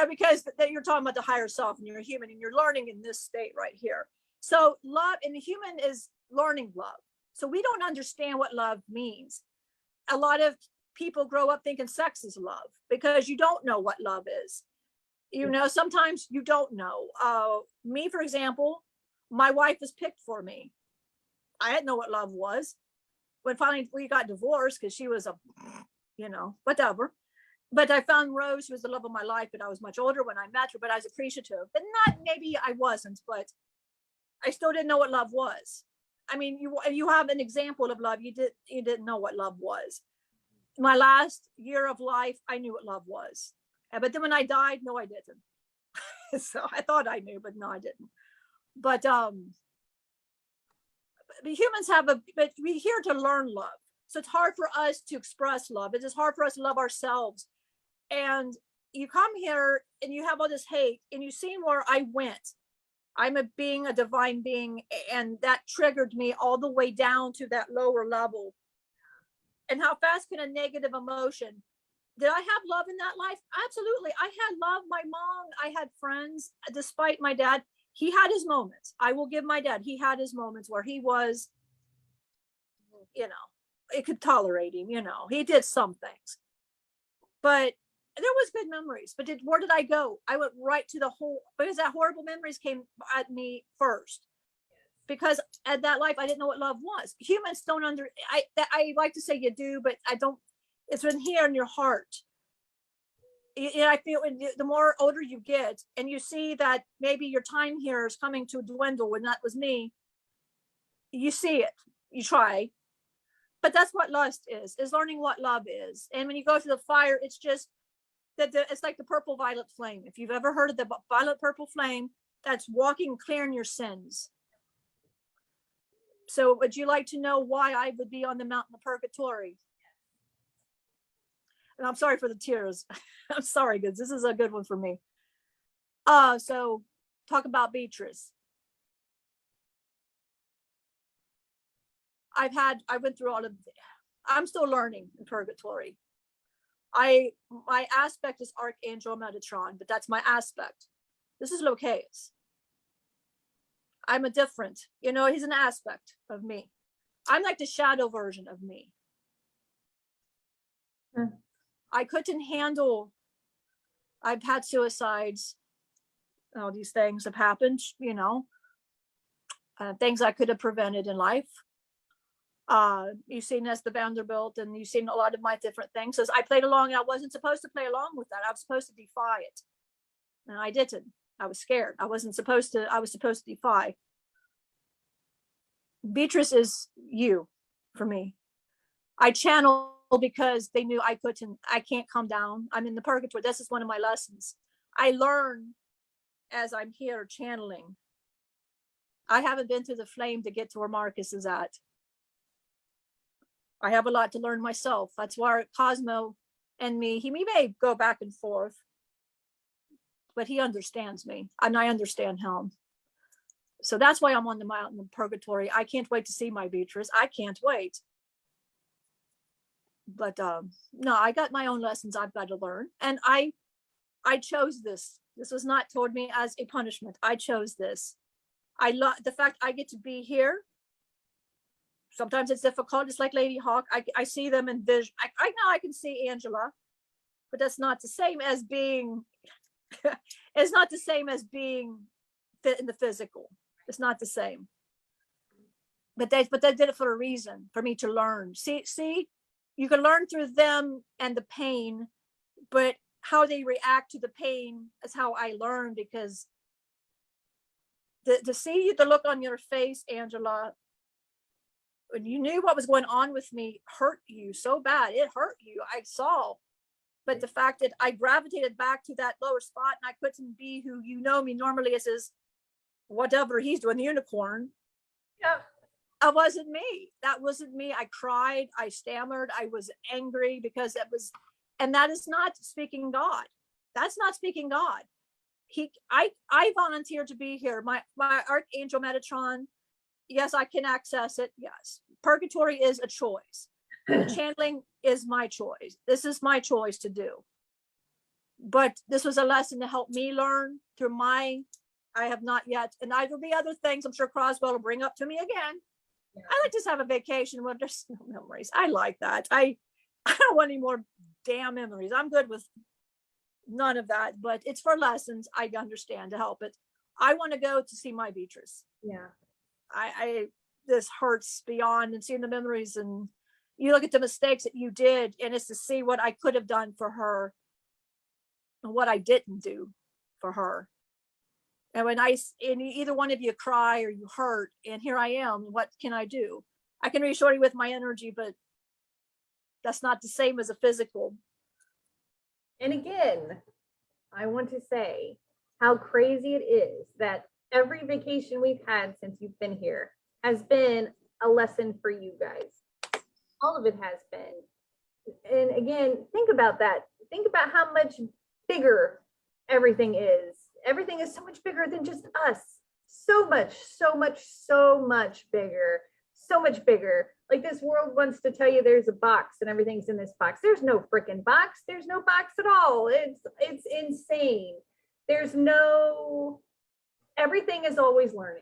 Speaker 2: Because you're talking about the higher self and you're human and you're learning in this state right here. So love, and the human is learning love. So we don't understand what love means. A lot of people grow up thinking sex is love because you don't know what love is. Sometimes you don't know. Me, for example, my wife was picked for me. I didn't know what love was. When finally we got divorced because she was whatever. But I found Rose, who was the love of my life, but I was much older when I met her, but I was appreciative. But maybe I wasn't, but I still didn't know what love was. I mean, you have an example of love. You didn't know what love was. My last year of life, I knew what love was. But then when I died, no, I didn't. So I thought I knew, but no, I didn't. But humans but we're here to learn love. So it's hard for us to express love. It is hard for us to love ourselves. And you come here and you have all this hate, and you see where I went. I'm a divine being, and that triggered me all the way down to that lower level. And how fast can a negative emotion? Did I have love in that life? Absolutely. I had love. My mom, I had friends, despite my dad. He had his moments. I will give my dad, he had his moments where he was, it could tolerate him, he did some things. But there was good memories. But where did I go? I went right to because that horrible memories came at me first. Because at that life, I didn't know what love was. Humans don't I like to say you do, but I don't. It's in here in your heart. I feel the more older you get, and you see that maybe your time here is coming to dwindle, and that was me. You see it. You try. But that's what lust is learning what love is. And when you go to the fire, it's just that it's like the purple violet flame. If you've ever heard of the violet purple flame, that's walking, clearing your sins. So would you like to know why I would be on the mountain of purgatory? And I'm sorry for the tears. I'm sorry, because this is a good one for me. So talk about Beatrice. I went through I'm still learning in purgatory. My aspect is Archangel Metatron, but that's my aspect. This is Lokaous. I'm a different, he's an aspect of me. I'm like the shadow version of me. I couldn't handle, I've had suicides. All these things have happened, things I could have prevented in life. You've seen as the Vanderbilt, and you've seen a lot of my different things. As I played along, and I wasn't supposed to play along with that. I was supposed to defy it. And I didn't. I was scared. I was supposed to defy. Beatrice is you for me. I channel because they knew I can't come down. I'm in the purgatory. This is one of my lessons. I learn as I'm here channeling. I haven't been through the flame to get to where Marcus is at. I have a lot to learn myself. That's why Cosmo and me, he may go back and forth, but he understands me and I understand him. So that's why I'm on the mountain of purgatory. I can't wait to see my Beatrice. I can't wait. But no, I got my own lessons I've got to learn. And I chose this. This was not toward me as a punishment. I chose this. I love the fact I get to be here. Sometimes it's difficult. It's like Lady Hawk. I see them in vision. I know I can see Angela, but that's not the same as being, it's not the same as being in the physical. It's not the same. But they did it for a reason, for me to learn. See, you can learn through them and the pain, but how they react to the pain is how I learn, because to see the look on your face, Angela, when you knew what was going on with me, hurt you so bad. It hurt you. I saw. But the fact that I gravitated back to that lower spot and I couldn't be who you know me normally as is whatever he's doing, the unicorn.
Speaker 1: Yeah.
Speaker 2: That wasn't me. That wasn't me. I cried. I stammered. I was angry because it was, and that is not speaking God. That's not speaking God. I volunteered to be here. My Archangel Metatron, yes, I can access it. Yes. Purgatory is a choice. Channeling is my choice. This is my choice to do. But this was a lesson to help me learn through I have not yet, and there'll be other things I'm sure Croswell will bring up to me again. Yeah. I like to just have a vacation where there's no memories. I like that. I don't want any more damn memories. I'm good with none of that, but it's for lessons. I understand to help it. I want to go to see my Beatrice.
Speaker 1: Yeah.
Speaker 2: This hurts beyond, and seeing the memories, and you look at the mistakes that you did, and it's to see what I could have done for her and what I didn't do for her. And when either one of you cry or you hurt, and here I am, what can I do? I can reassure you with my energy, but that's not the same as a physical.
Speaker 1: And again, I want to say how crazy it is that every vacation we've had since you've been here has been a lesson for you guys. All of it has been. And again, think about that. Think about how much bigger everything is. Everything is so much bigger than just us. So much bigger. So much bigger. Like this world wants to tell you there's a box and everything's in this box. There's no freaking box. There's no box at all. It's insane. Everything is always learning.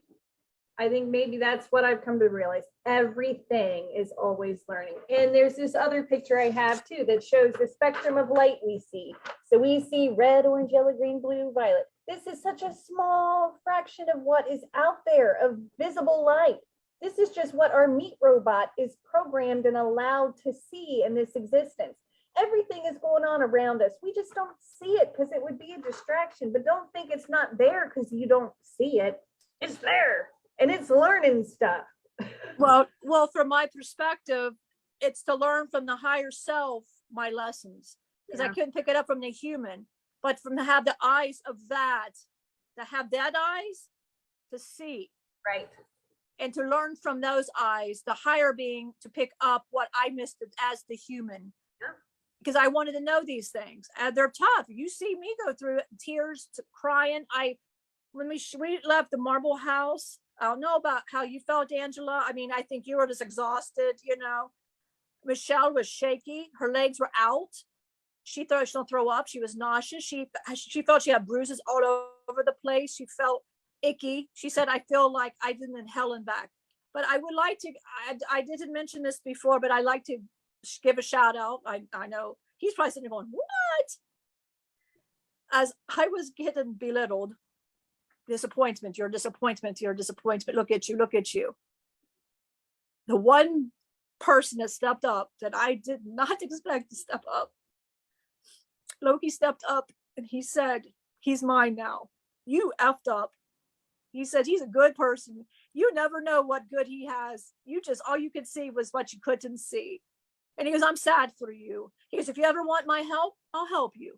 Speaker 1: I think maybe that's what I've come to realize. Everything is always learning. And there's this other picture I have too that shows the spectrum of light we see. So we see red, orange, yellow, green, blue, violet. This is such a small fraction of what is out there of visible light. This is just what our meat robot is programmed and allowed to see in this existence. Everything is going on around us. We just don't see it because it would be a distraction. But don't think it's not there because you don't see it. It's there. And it's learning stuff.
Speaker 2: Well, from my perspective, it's to learn from the higher self, my lessons, because I couldn't pick it up from the human, but from to have the eyes of that, to have that eyes to see.
Speaker 1: Right.
Speaker 2: And to learn from those eyes, the higher being, to pick up what I missed as the human. Yeah. Because I wanted to know these things. They're tough. You see me go through it, tears, crying. When we left the Marble House, I don't know about how you felt, Angela. I mean, I think you were just exhausted, you know. Michelle was shaky. Her legs were out. She thought she'll throw up. She was nauseous. She felt she had bruises all over the place. She felt icky. She said, I feel like I've been in hell and back. But I would like to, I didn't mention this before, but I like to give a shout out. I know he's probably sitting there going, what? As I was getting belittled, disappointment, your disappointment, your disappointment. Look at you. The one person that stepped up that I did not expect to step up, Loki stepped up and he said, he's mine now. You effed up. He said, he's a good person. You never know what good he has. All you could see was what you couldn't see. And he goes, I'm sad for you. He goes, if you ever want my help, I'll help you.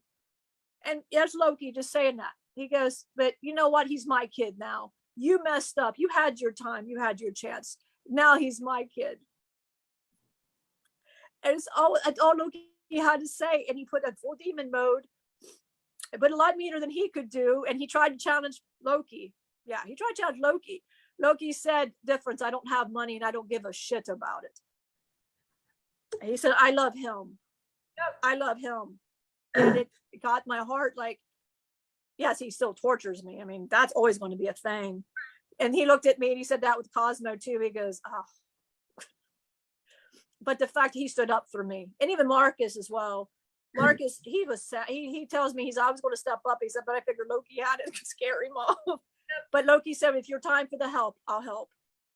Speaker 2: And there's Loki just saying that. He goes, but you know what? He's my kid now. you messed up. You had your time. You had your chance. Now he's my kid. And it's all Loki had to say. And he put a full demon mode, but a lot meaner than he could do. And he tried to challenge Loki. Yeah, he tried to challenge Loki. Loki said, difference, I don't have money and I don't give a shit about it. And he said, I love him. I love him. And it got my heart like, yes, he still tortures me. I mean, that's always going to be a thing. And he looked at me and he said that with Cosmo too. He goes, oh. But the fact he stood up for me, and even Marcus as well. Marcus, he was sad. He tells me I was going to step up. He said, but I figured Loki had it to scare him off. But Loki said, if you're time for the help, I'll help.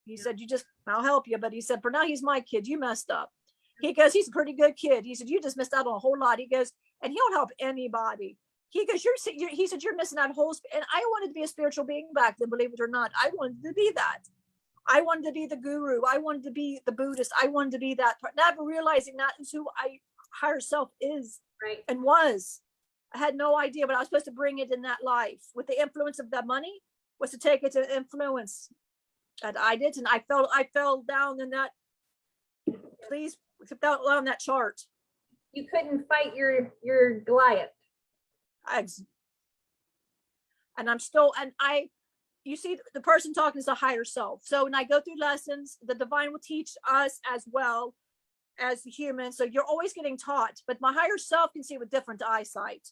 Speaker 2: He said, I'll help you. But he said, for now, he's my kid. You messed up. He goes, he's a pretty good kid. He said, you just missed out on a whole lot. He goes, and he'll help anybody. He goes, he said, you're missing that whole, and I wanted to be a spiritual being back then, believe it or not. I wanted to be that. I wanted to be the guru. I wanted to be the Buddhist. I wanted to be that part. Never realizing that is who I higher self is, right, and was. I had no idea, but I was supposed to bring it in that life. With the influence of the money was to take it to influence. And I didn't. I fell down in that. Please, fell down that chart.
Speaker 1: You couldn't fight your Goliath.
Speaker 2: And I'm still, you see, the person talking is a higher self. So when I go through lessons, the divine will teach us as well as the human. So you're always getting taught, but my higher self can see with different eyesight.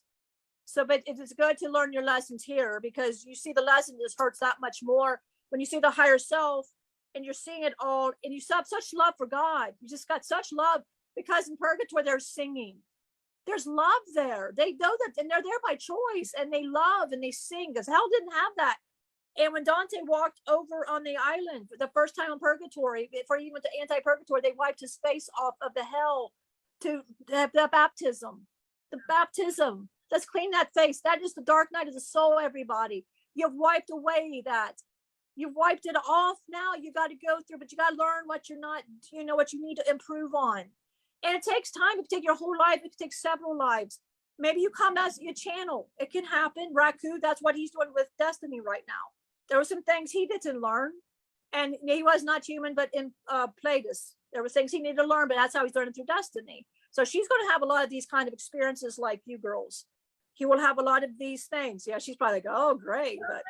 Speaker 2: So, but it is good to learn your lessons here, because you see the lesson just hurts that much more when you see the higher self and you're seeing it all, and you have such love for God. You just got such love, because in Purgatory, they're singing. There's love there. They know that, and they're there by choice, and they love and they sing, because hell didn't have that. And when Dante walked over on the island for the first time in Purgatory, before he went to anti-Purgatory, they wiped his face off of the hell to have the baptism. The baptism. Let's clean that face. That is the dark night of the soul, everybody. You've wiped away that. You've wiped it off. Now you got to go through, but you got to learn what you're not, what you need to improve on. And it takes time. It can take your whole life. It can take several lives. Maybe you come as a channel. It can happen. Raku, that's what he's doing with Destiny right now. There were some things he didn't learn. And he was not human, but in Platus, there were things he needed to learn, but that's how he's learning through Destiny. So she's going to have a lot of these kind of experiences like you girls. He will have a lot of these things. Yeah, she's probably like, oh, great. But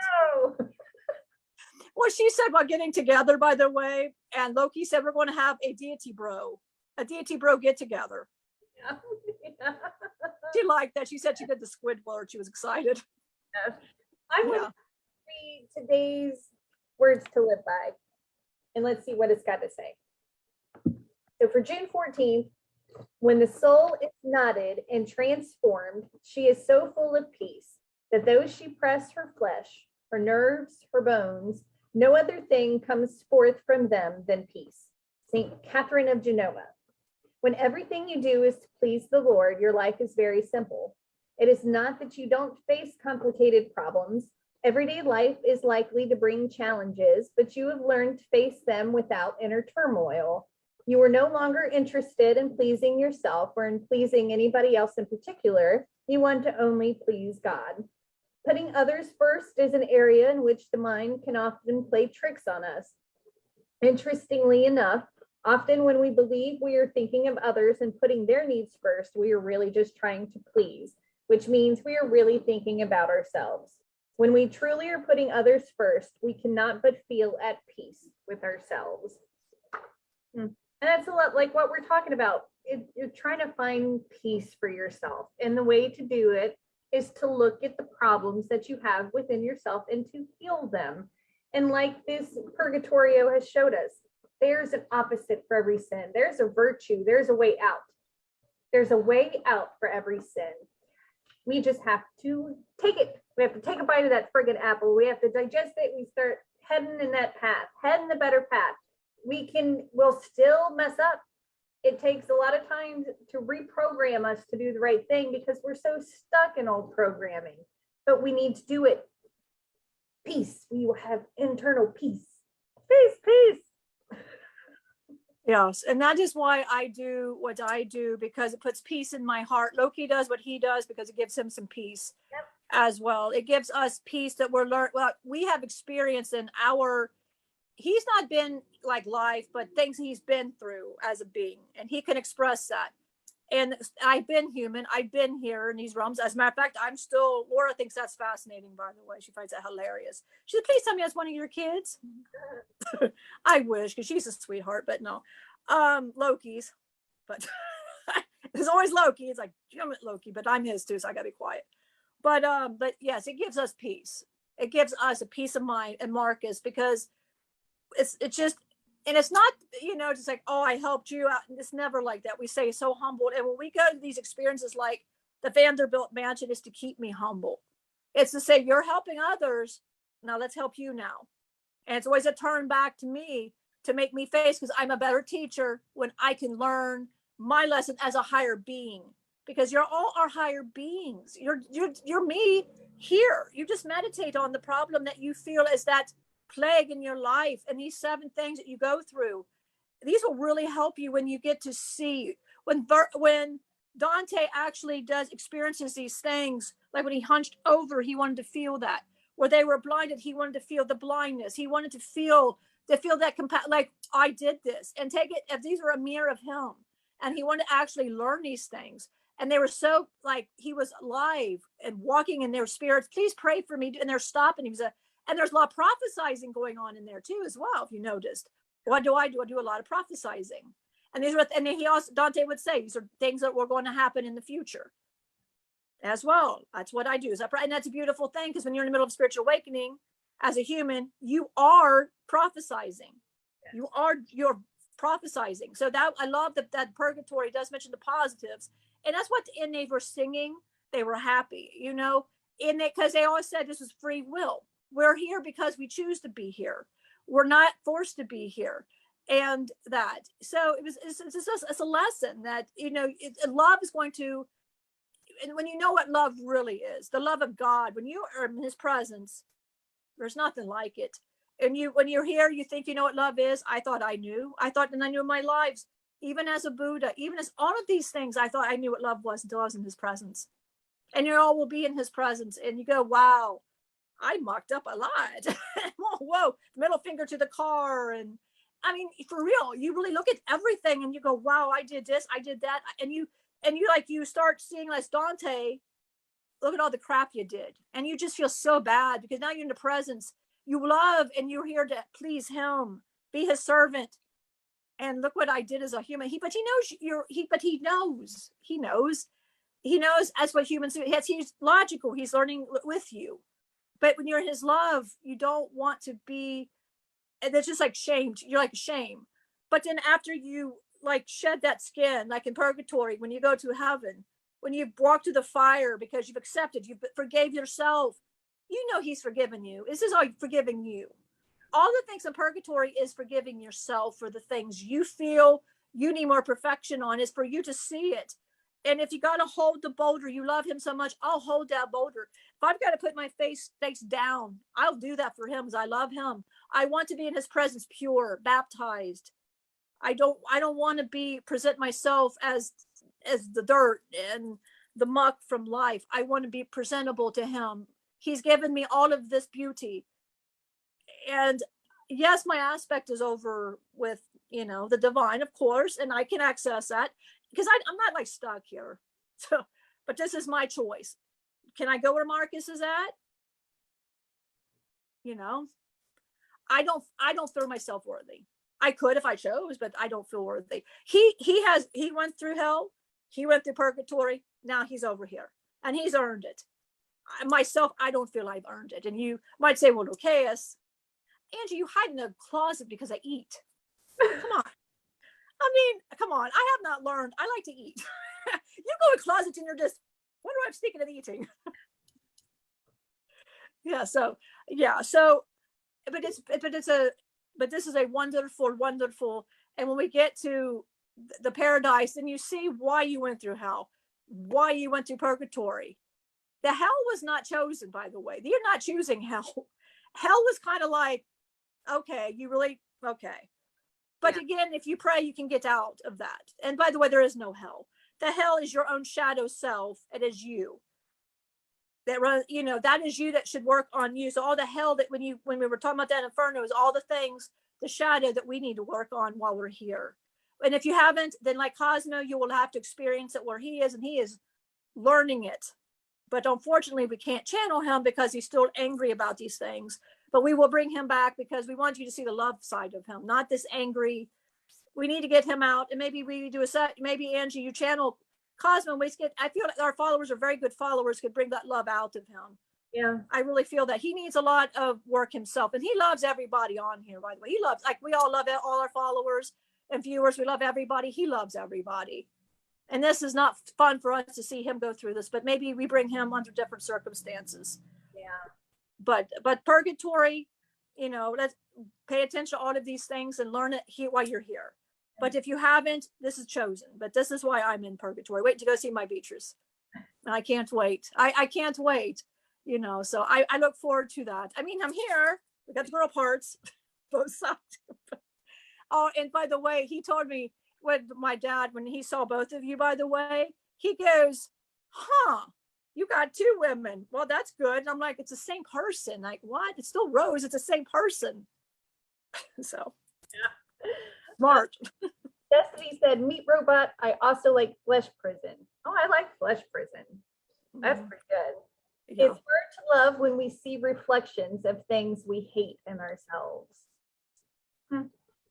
Speaker 2: well, she said about getting together, by the way, and Loki said we're going to have a deity bro get together. Yeah. She liked that. She said she did the squid word. She was excited.
Speaker 1: Yes. I want to read today's words to live by, and let's see what it's got to say. So for June 14th, when the soul is knotted and transformed, she is so full of peace that though she press her flesh, her nerves, her bones, no other thing comes forth from them than peace. St. Catherine of Genoa. When everything you do is to please the Lord, your life is very simple. It is not that you don't face complicated problems. Everyday life is likely to bring challenges, but you have learned to face them without inner turmoil. You are no longer interested in pleasing yourself or in pleasing anybody else in particular. You want to only please God. Putting others first is an area in which the mind can often play tricks on us. Interestingly enough, often when we believe we are thinking of others and putting their needs first, we are really just trying to please, which means we are really thinking about ourselves. When we truly are putting others first, we cannot but feel at peace with ourselves. And that's a lot like what we're talking about. You're trying to find peace for yourself. And the way to do it is to look at the problems that you have within yourself and to heal them. And like this Purgatorio has showed us, there's an opposite for every sin. There's a virtue. There's a way out. There's a way out for every sin. We just have to take it. We have to take a bite of that friggin' apple. We have to digest it. We start heading in that path, heading the better path. We'll still mess up. It takes a lot of time to reprogram us to do the right thing because we're so stuck in old programming, but we need to do it. Peace. We will have internal peace. Peace.
Speaker 2: Yes, and that is why I do what I do, because it puts peace in my heart. Loki does what he does because it gives him some peace.
Speaker 1: Yep.
Speaker 2: as well. It gives us peace that we're learning. Well, we have experience in our, he's not been like life, but things he's been through as a being, and he can express that. And I've been human. I've been here in these realms. As a matter of fact, I'm still, Laura thinks that's fascinating, by the way. She finds that hilarious. She said, please tell me that's one of your kids. I wish, because she's a sweetheart, but no. Loki's, but there's always Loki. It's like, damn it, Loki, but I'm his too, so I gotta be quiet. But yes, it gives us peace. It gives us a peace of mind and Marcus, because it's just, and it's not, just like, oh, I helped you out. It's never like that. We say so humbled. And when we go to these experiences, like the Vanderbilt mansion is to keep me humble. It's to say, you're helping others. Now let's help you now. And it's always a turn back to me to make me face, because I'm a better teacher when I can learn my lesson as a higher being, because you're all our higher beings. You're me here. You just meditate on the problem that you feel is that plague in your life, and these 7 things that you go through. These will really help you when you get to see when Dante actually experiences these things, like when he hunched over, he wanted to feel that. Where they were blinded, he wanted to feel the blindness. He wanted to feel that like I did this, and take it if these were a mirror of him, and he wanted to actually learn these things. And they were so like he was alive and walking in their spirits. Please pray for me, and they're stopping. And there's a lot of prophesizing going on in there too, as well. If you noticed, what do? I do a lot of prophesizing. And these were, and he also, Dante would say, these are things that were going to happen in the future as well. That's what I do. And that's a beautiful thing, because when you're in the middle of spiritual awakening as a human, you are prophesizing. You're prophesizing. So that I love that Purgatory does mention the positives. And that's what the inmates were singing. They were happy, in it, because they always said this was free will. We're here because we choose to be here. We're not forced to be here. And that, so it's a lesson that, love is going to, and when you know what love really is, the love of God, when you are in his presence, there's nothing like it. And when you're here, you think you know what love is. I thought I knew. And I knew my lives, even as a Buddha, even as all of these things, I thought I knew what love was until I was in his presence. And you all will be in his presence, and you go, wow, I mucked up a lot. Whoa, middle finger to the car. And I mean, for real, you really look at everything and you go, wow, I did this, I did that. And you start seeing, like Dante, look at all the crap you did. And you just feel so bad, because now you're in the presence. You love, and you're here to please him, be his servant. And look what I did as a human. But he knows as what humans do. He's logical. He's learning with you. But when you're in his love, you don't want to be, and it's just like shame. You're like shame. But then after you like shed that skin, like in purgatory, when you go to heaven, when you've walked through the fire because you've accepted, you forgave yourself, he's forgiven you. This is all forgiving you. All the things in purgatory is forgiving yourself for the things you feel you need more perfection on, is for you to see it. And if you got to hold the boulder, you love him so much, I'll hold that boulder. If I've got to put my face down, I'll do that for him, because I love him. I want to be in his presence, pure, baptized. I don't want to present myself as the dirt and the muck from life. I want to be presentable to him. He's given me all of this beauty. And yes, my aspect is over with, the divine, of course, and I can access that, because I'm not like stuck here. So, but this is my choice. Can I go where Marcus is at? I don't feel myself worthy. I could if I chose, but I don't feel worthy. He went through hell. He went through purgatory. Now he's over here, and he's earned it. Myself, I don't feel I've earned it. And you might say, well, Lokaous, Angie, you hide in a closet because I eat. Come on. I mean, come on. I have not learned. I like to eat. You go in closets and you're just, what do I'm speaking of eating? Yeah. So, but this is a wonderful, wonderful. And when we get to the paradise, then you see why you went through hell, why you went through purgatory. The hell was not chosen, by the way. You're not choosing hell. Hell was kind of like, okay, okay. But again, if you pray, you can get out of that. And by the way, there is no hell. The hell is your own shadow self. It is you. that run, you know, that is you that should work on you. So all the hell that when we were talking about that Inferno is all the things, the shadow that we need to work on while we're here. And if you haven't, then like Cosmo, you will have to experience it where he is, and he is learning it. But unfortunately, we can't channel him because he's still angry about these things. But we will bring him back because we want you to see the love side of him, not this angry. We need to get him out. And maybe we do a set, maybe Angie, you channel Cosmo. I feel like our followers are very good followers, could bring that love out of him.
Speaker 1: Yeah.
Speaker 2: I really feel that he needs a lot of work himself. And he loves everybody on here, by the way. He loves, like we all love all our followers and viewers. We love everybody. He loves everybody. And this is not fun for us to see him go through this, but maybe we bring him under different circumstances.
Speaker 1: Yeah.
Speaker 2: But purgatory, you know, let's pay attention to all of these things and learn it here while you're here. But if you haven't, this is chosen. But this is why I'm in purgatory. Wait to go see my beaches. I can't wait. I can't wait. You know, so I look forward to that. I mean, I'm here. We got the girl parts, both sides. Oh, and by the way, he told me when my dad, when he saw both of you, by the way, he goes, huh, you got two women. Well, that's good. And I'm like, it's the same person. Like, what? It's still Rose. It's the same person. So, yeah. Smart.
Speaker 1: Destiny said, meat robot. I also like flesh prison. Oh, I like flesh prison. That's pretty good. Yeah. It's hard to love when we see reflections of things we hate in ourselves.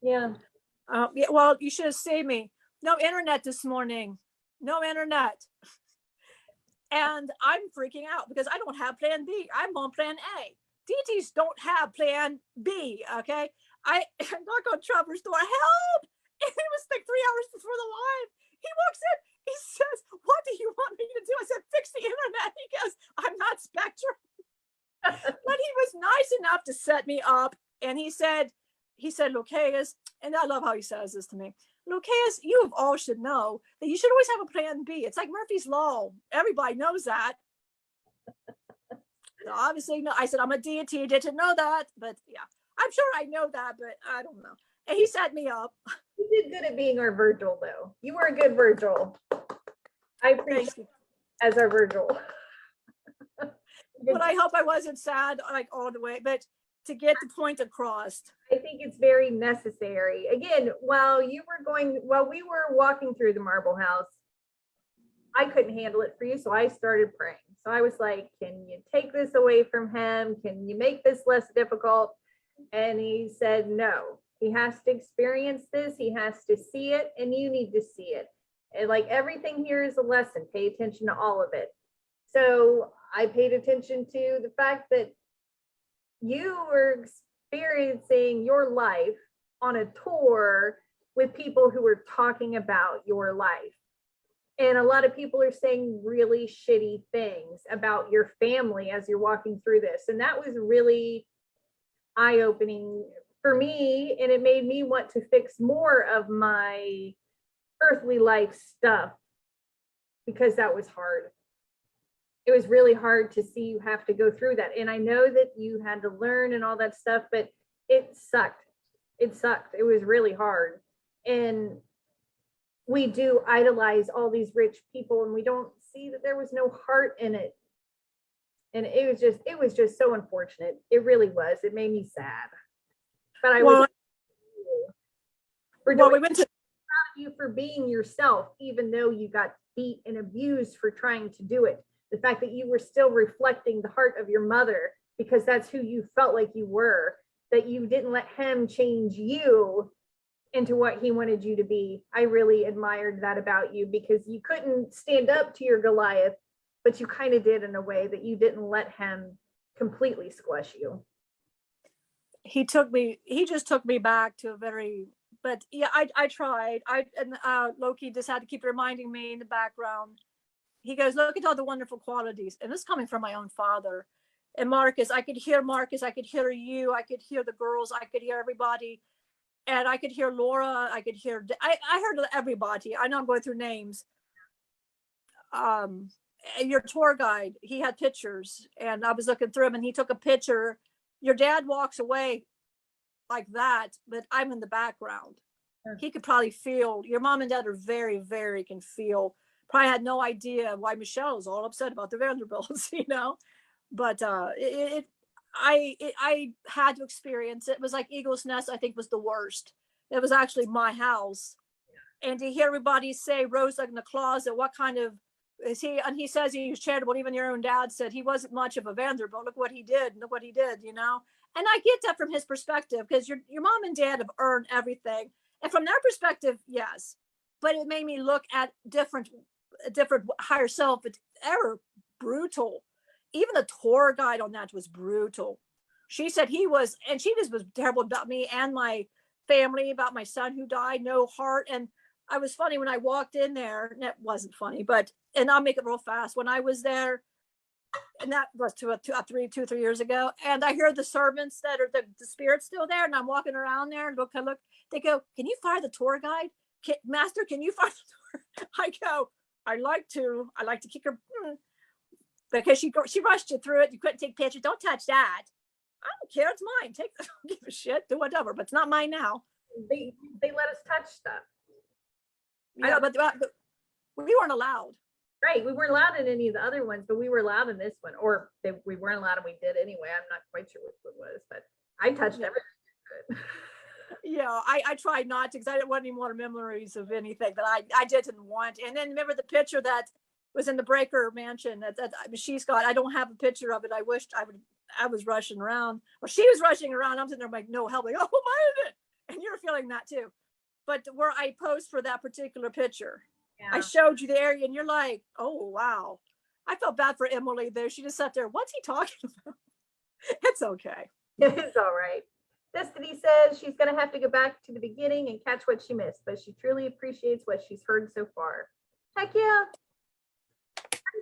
Speaker 1: Yeah.
Speaker 2: Yeah. Well, you should have seen me. No internet this morning. No internet. And I'm freaking out because I don't have plan B. I'm on plan A. DTs don't have plan B. Okay. I knock on Trevor's door. Help! And it was like 3 hours before the live. He walks in. He says, what do you want me to do? I said, fix the internet. He goes, I'm not Spectrum. But he was nice enough to set me up. And he said, Lokaous, and I love how he says this to me. Lokaous, you of all should know that you should always have a plan B. It's like Murphy's Law. Everybody knows that. So obviously, no. I said, I'm a deity. Didn't know that. But yeah, I'm sure I know that, but I don't know. And he set me up.
Speaker 1: You did good at being our Virgil, though. You were a good Virgil. I appreciate you as our Virgil.
Speaker 2: But I hope I wasn't sad like all the way, but to get the point across.
Speaker 1: I think it's very necessary. Again, while we were walking through the marble house, I couldn't handle it for you, so I started praying. So I was like, can you take this away from him? Can you make this less difficult? And he said, no, he has to experience this. He has to see it, and you need to see it. And like everything here is a lesson. Pay attention to all of it. So I paid attention to the fact that you were experiencing your life on a tour with people who were talking about your life. And a lot of people are saying really shitty things about your family as you're walking through this. And that was really eye-opening for me. And it made me want to fix more of my earthly life stuff because that was hard. It was really hard to see you have to go through that. And I know that you had to learn and all that stuff, but it sucked. It sucked. It was really hard. And we do idolize all these rich people and we don't see that there was no heart in it. And it was just so unfortunate. It really was. It made me sad. But I was proud of you for being yourself, even though you got beat and abused for trying to do it. The fact that you were still reflecting the heart of your mother because that's who you felt like you were, that you didn't let him change you into what he wanted you to be. I really admired that about you because you couldn't stand up to your Goliath, but you kind of did in a way that you didn't let him completely squash you.
Speaker 2: He just took me back to a very, but yeah, I tried. Loki just had to keep reminding me in the background. He goes, look at all the wonderful qualities. And this is coming from my own father. And Marcus, I could hear Marcus. I could hear you. I could hear the girls. I could hear everybody. And I could hear Laura. I could hear, I heard everybody. I know I'm going through names. Your tour guide, he had pictures. And I was looking through them and he took a picture. Your dad walks away like that, but I'm in the background. He could probably feel, your mom and dad are very, very can feel. probably had no idea why Michelle was all upset about the Vanderbilts, but I had to experience it. It was like Eagle's Nest, I think, was the worst. It was actually my house. And to hear everybody say Rose in the closet, what kind of is he? And he says he was charitable. Even your own dad said he wasn't much of a Vanderbilt. Look what he did. Look what he did, And I get that from his perspective, because your mom and dad have earned everything. And from their perspective, yes. But it made me look at different higher self. They were brutal. Even the tour guide on that was brutal. She said he was, and she just was terrible about me and my family, about my son who died, no heart. And I was funny when I walked in there, and it wasn't funny, and I'll make it real fast. When I was there, and that was 3 years ago, and I hear the servants that are the spirits still there, and I'm walking around there, and look, they go, "Can you fire the tour guide? Master, can you fire the tour?" I go, I like to kick her, because she rushed you through it. You couldn't take pictures. Don't touch that. I don't care. It's mine. Take, I don't give a shit. Do whatever, but it's not mine now.
Speaker 1: They let us touch stuff.
Speaker 2: Yeah, but we weren't allowed.
Speaker 1: Right. We weren't allowed in any of the other ones, but we were allowed in this one, or we weren't allowed and we did anyway. I'm not quite sure which one it was, but I touched everything.
Speaker 2: Yeah, I tried not to, because I didn't want any more memories of anything that I didn't want. And then remember the picture that was in the Breaker mansion that she's got. I don't have a picture of it. I wished I was rushing around, or she was rushing around. I'm sitting there like, no help, like, oh, why is it? And you're feeling that too. But where I posed for that particular picture, yeah. I showed you the area, and you're like, oh wow. I felt bad for Emily there. She just sat there. What's he talking about? It's okay.
Speaker 1: It's all right. Destiny says she's going to have to go back to the beginning and catch what she missed, but she truly appreciates what she's heard so far. Heck yeah.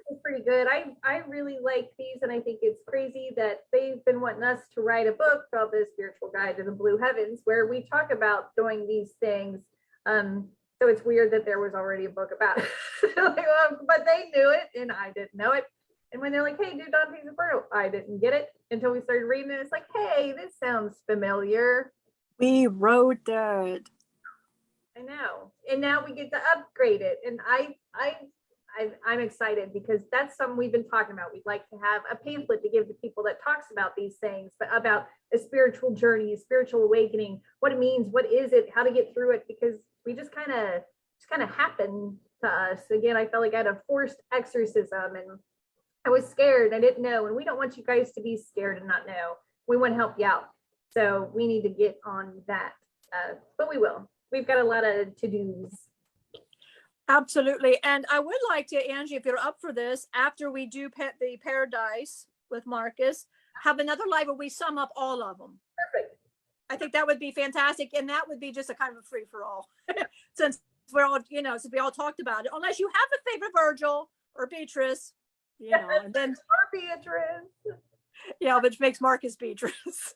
Speaker 1: It's pretty good. I really like these, and I think it's crazy that they've been wanting us to write a book called The Spiritual Guide to the Blue Heavens, where we talk about doing these things. So it's weird that there was already a book about it. But they knew it, and I didn't know it. And when they're like, hey, do Dante's Inferno, I didn't get it until we started reading it. It's like, hey, this sounds familiar.
Speaker 2: We wrote that.
Speaker 1: I know. And now we get to upgrade it. And I'm excited, because that's something we've been talking about. We'd like to have a pamphlet to give to people that talks about these things, but about a spiritual journey, a spiritual awakening, what it means, what is it, how to get through it, because we just kind of happened to us. Again, I felt like I had a forced exorcism, and I was scared. I didn't know. And we don't want you guys to be scared and not know. We want to help you out. So we need to get on that. But we will. We've got a lot of to-dos.
Speaker 2: Absolutely. And I would like to, Angie, if you're up for this, after we do the Paradise with Marcus, have another live where we sum up all of them.
Speaker 1: Perfect.
Speaker 2: I think that would be fantastic. And that would be just a kind of a free for all. Since we're all, since we all talked about it, unless you have a favorite Virgil or Beatrice, and then
Speaker 1: or Beatrice.
Speaker 2: Yeah, which makes Marcus Beatrice.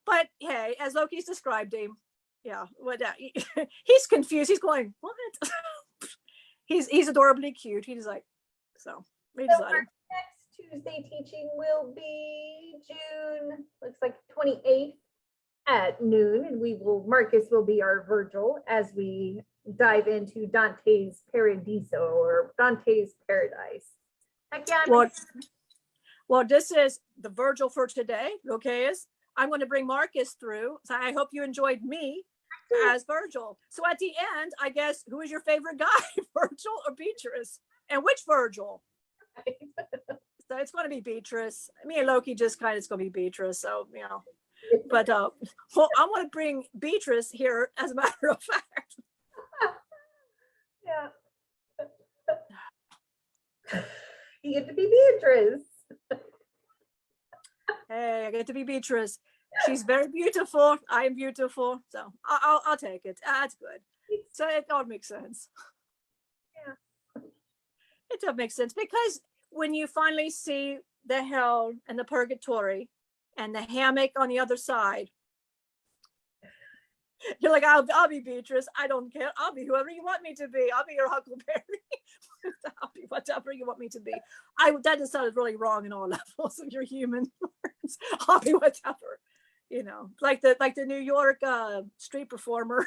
Speaker 2: But hey, as Loki's described him, yeah, he's confused. He's going, what? he's adorably cute. He's like, so we decided.
Speaker 1: Our next Tuesday teaching will be June, looks like 28th at noon, and Marcus will be our Virgil as we dive into Dante's Paradiso, or Dante's Paradise. Again,
Speaker 2: well, this is the Virgil for today. Lokaous. I'm going to bring Marcus through. So I hope you enjoyed me as Virgil. So at the end, I guess, who is your favorite guy, Virgil or Beatrice? And which Virgil? So it's going to be Beatrice. Me and Loki just kind of, it's going to be Beatrice. So, but well, I want to bring Beatrice here, as a matter of fact.
Speaker 1: Yeah. You get to be Beatrice.
Speaker 2: Hey, I get to be Beatrice. She's very beautiful. I am beautiful. So I'll take it. That's good. So it all makes sense.
Speaker 1: Yeah.
Speaker 2: It does make sense, because when you finally see the hell and the purgatory and the hammock on the other side, you're like, I'll be Beatrice. I don't care. I'll be whoever you want me to be. I'll be your Huckleberry. I'll be whatever you want me to be. That just sounded really wrong in all levels of your human words. I'll be whatever, like the New York street performer.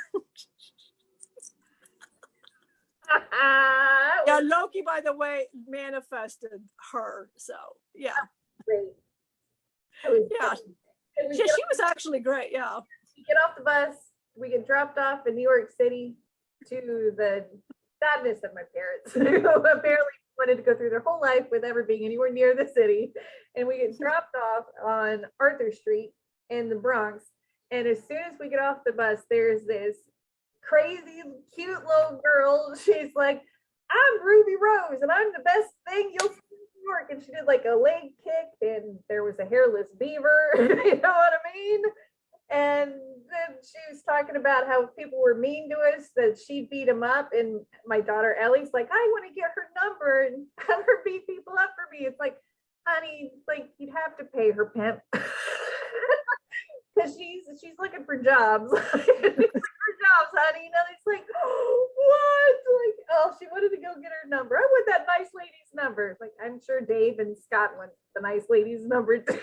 Speaker 2: Yeah, Loki, by the way, manifested her. So yeah.
Speaker 1: Great.
Speaker 2: Yeah. She was actually great. Yeah.
Speaker 1: We get off the bus, we get dropped off in New York City to the sadness of my parents, who apparently wanted to go through their whole life with ever being anywhere near the city. And we get dropped off on Arthur Street in the Bronx. And as soon as we get off the bus, there's this crazy, cute little girl. She's like, I'm Ruby Rose, and I'm the best thing you'll see in New York. And she did like a leg kick, and there was a hairless beaver. You know what I mean? And then she was talking about how people were mean to us, that she'd beat them up. And my daughter Ellie's like, I want to get her number and have her beat people up for me. It's like, honey, like you'd have to pay her pimp. Because she's looking for jobs. For jobs, honey. You know, it's like, what? Like, oh, she wanted to go get her number. I want that nice lady's number. It's like, I'm sure Dave and Scott want the nice lady's number too.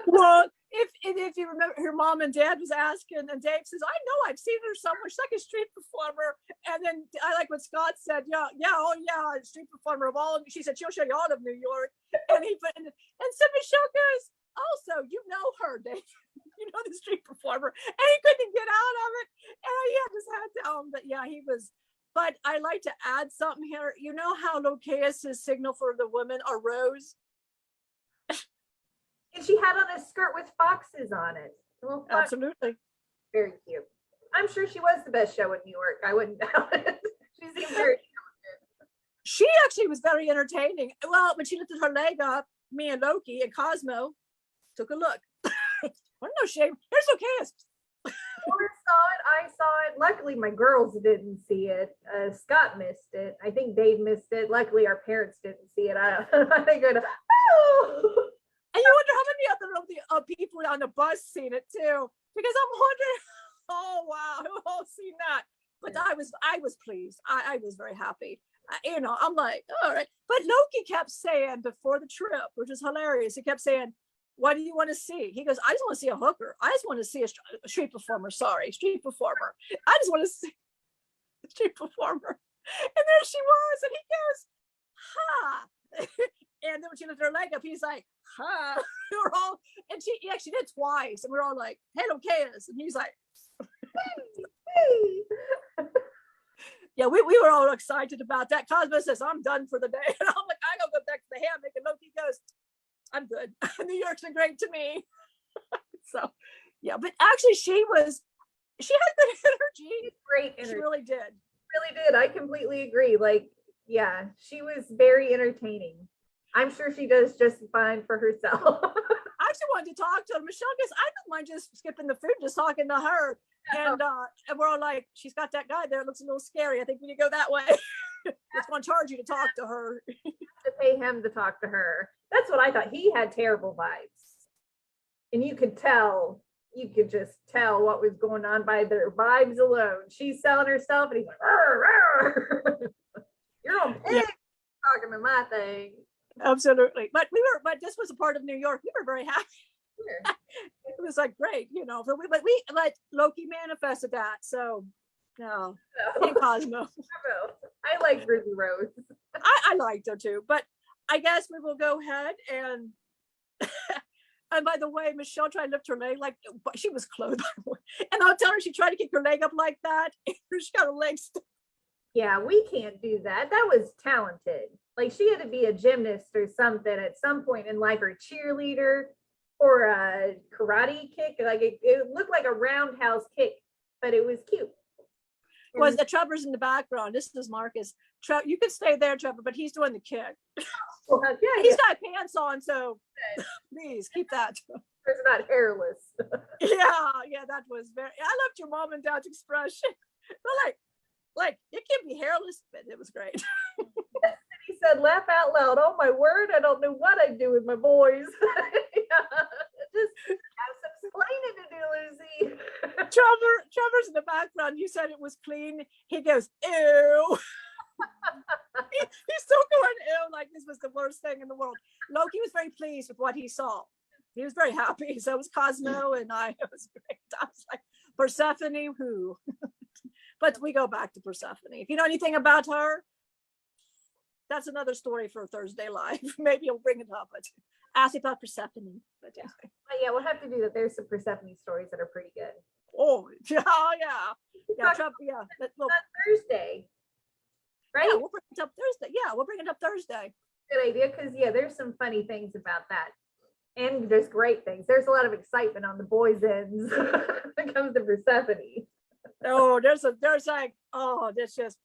Speaker 2: Well, if you remember, her mom and dad was asking, and Dave says, I know, I've seen her somewhere. She's like a street performer. And then I like what Scott said. Yeah, oh yeah, street performer of all. She said she'll show you all of New York. And so Michelle goes, also, you know her, Dave. You know the street performer. And he couldn't get out of it. And he just had to but yeah, he was. But I like to add something here. You know how Lokaous' signal for the women are rose?
Speaker 1: And she had on a skirt with foxes on it.
Speaker 2: Absolutely.
Speaker 1: Very cute. I'm sure she was the best show in New York. I wouldn't doubt it. She seemed very talented.
Speaker 2: She actually was very entertaining. Well, when she lifted her leg up, me and Loki and Cosmo took a look. Well, no shame. Here's Lokaous.
Speaker 1: I saw it. Luckily, my girls didn't see it. Scott missed it. I think Dave missed it. Luckily, our parents didn't see it. I think oh.
Speaker 2: And you wonder how many other people on the bus seen it too, because I'm wondering, oh wow, who all seen that? But I was pleased. I was very happy. You know, I'm like, all right. But Loki kept saying before the trip, which is hilarious. He kept saying, what do you want to see? He goes, I just want to see a hooker. I just want to see a street performer. Sorry, street performer. I just want to see a street performer. And there she was. And he goes, ha. And then when she lifted her leg up, he's like, ha. We were all, and she actually did twice. And we were all like, hey, Lokaous. And he's like, hey. Yeah, we were all excited about that. Cosmo says, I'm done for the day. And I'm like, I gotta go back to the hammock. And Loki goes, I'm good. New York's been great to me. So, yeah, but actually she had good energy.
Speaker 1: Great energy.
Speaker 2: She really did.
Speaker 1: Really did. I completely agree. Like, yeah, she was very entertaining. I'm sure she does just fine for herself.
Speaker 2: I actually wanted to talk to her. Michelle goes, I don't mind just skipping the food, just talking to her. And we're all like, she's got that guy there. It looks a little scary. I think we need to go that way. It's going to charge you to talk to her.
Speaker 1: To pay him to talk to her. That's what I thought. He had terrible vibes. And you could just tell what was going on by their vibes alone. She's selling herself and he's like, rawr, rawr. You're on pig talking to my thing.
Speaker 2: Absolutely. But this was a part of New York. We were very happy. Sure. It was like great, you know. But Loki manifested that. So no. Cosmo.
Speaker 1: I like Ruby Rose.
Speaker 2: I liked her too. But I guess we will go ahead and and by the way, Michelle tried to lift her leg like she was clothed. And I'll tell her she tried to kick her leg up like that. She got her legs stuck.
Speaker 1: Yeah, we can't do that. That was talented. Like she had to be a gymnast or something at some point in life, or a cheerleader or a karate kick. Like it looked like a roundhouse kick, but it was cute.
Speaker 2: Was the Trevor's in the background? This is Marcus. You can stay there, Trevor, but he's doing the kick.
Speaker 1: Well, yeah,
Speaker 2: he's got pants on, so please keep that.
Speaker 1: It's not hairless.
Speaker 2: Yeah, that was very. I loved your mom and dad's expression. But like it can be hairless, but it was great.
Speaker 1: He said, "Laugh out loud." Oh my word! I don't know what I'd do with my boys. Just have some explaining to do, Lucy.
Speaker 2: Trevor's in the background. You said it was clean. He goes, ew. He's still going, ew, like this was the worst thing in the world. Loki was very pleased with what he saw. He was very happy. So was Cosmo and I. It was great. I was like, Persephone, who? But we go back to Persephone. If you know anything about her, that's another story for Thursday Live. Maybe you'll bring it up, but ask about Persephone. But yeah.
Speaker 1: But yeah, we'll have to do that. There's some Persephone stories that are pretty good.
Speaker 2: Oh, yeah. Yeah, Trump, yeah.
Speaker 1: On Thursday, right?
Speaker 2: Yeah, we'll bring it up Thursday. Yeah, we'll bring it up Thursday.
Speaker 1: Good idea, because yeah, there's some funny things about that. And there's great things. There's a lot of excitement on the boys' ends when it comes to Persephone.
Speaker 2: Oh, there's like, oh, that's just,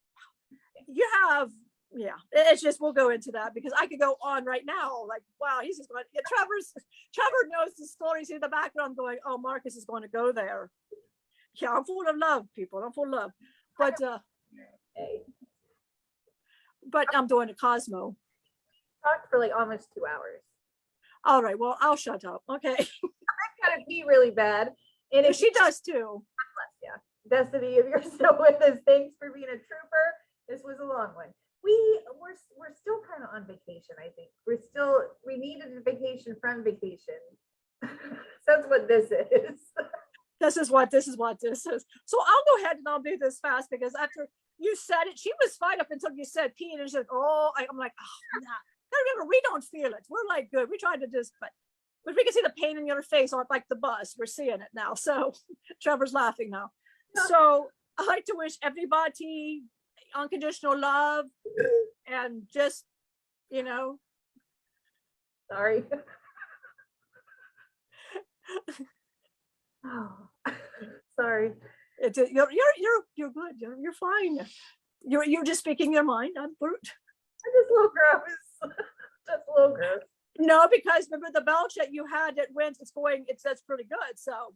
Speaker 2: you have, yeah, it's just, we'll go into that because I could go on right now. Like, wow, he's just going, yeah, Trevor knows the stories in the background going, oh, Marcus is going to go there. Yeah, I'm full of love, people. I'm full of love. But I'm doing a Cosmo.
Speaker 1: Talked for like almost 2 hours.
Speaker 2: All right, well, I'll shut up. Okay.
Speaker 1: I gotta pee really bad. And if
Speaker 2: She does too.
Speaker 1: Yeah. Destiny, if you're still with us, thanks for being a trooper. This was a long one. We're still kind of on vacation, I think. We needed a vacation from vacation. So that's what this is.
Speaker 2: This is what this is. So I'll go ahead and I'll do this fast because after you said it, she was fine up until you said pee, and she said, "Oh," I'm like, "Oh, nah." Remember, we don't feel it. We're like good. We tried to just, but we can see the pain in your face on like the bus. We're seeing it now. So Trevor's laughing now. So I like to wish everybody unconditional love and just,
Speaker 1: Sorry. Oh, sorry.
Speaker 2: It's you're good. You're fine. You're just speaking your mind. I'm brute.
Speaker 1: I'm just a little gross. Just a little gross.
Speaker 2: No, because remember the belch that you had that went, that's pretty good. So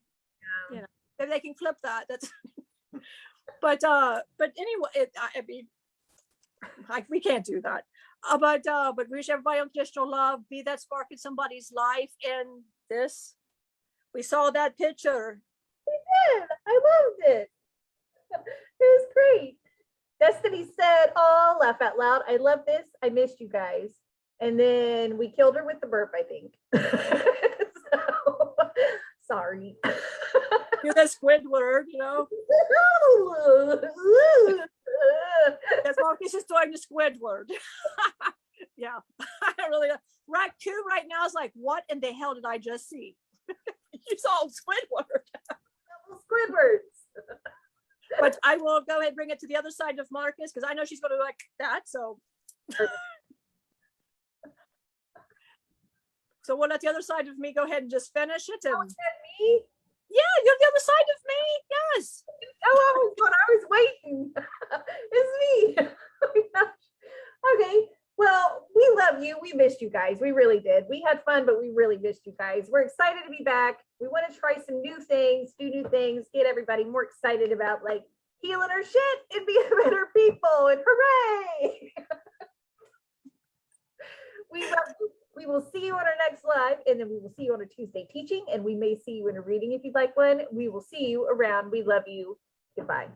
Speaker 2: maybe they can flip that. That's but anyway, I mean, we can't do that. But wish everybody unconditional love. Be that spark in somebody's life. And this, we saw that picture.
Speaker 1: We did. I loved it. It was great. Destiny said, "Oh, laugh out loud. I love this. I missed you guys." And then we killed her with the burp, I think. So, sorry.
Speaker 2: You're the Squidward, That's Marcus is doing the Squidward. Yeah. I really, Raccoon right now is like, what in the hell did I just see? You saw Squidward.
Speaker 1: Squidwards.
Speaker 2: But I will go ahead and bring it to the other side of Marcus because I know she's going to like that. So we'll let the other side of me go ahead and just finish it. And
Speaker 1: me?
Speaker 2: Yeah, you're the other side of me. Yes.
Speaker 1: Oh, I was waiting. It's me. Oh my gosh. Okay. Well, we love you. We missed you guys. We really did. We had fun, but we really missed you guys. We're excited to be back. We want to try some new things, do new things, get everybody more excited about like healing our shit and being better people. And hooray! We love you. We will see you on our next live, and then we will see you on a Tuesday teaching, and we may see you in a reading if you'd like one. We will see you around. We love you. Goodbye.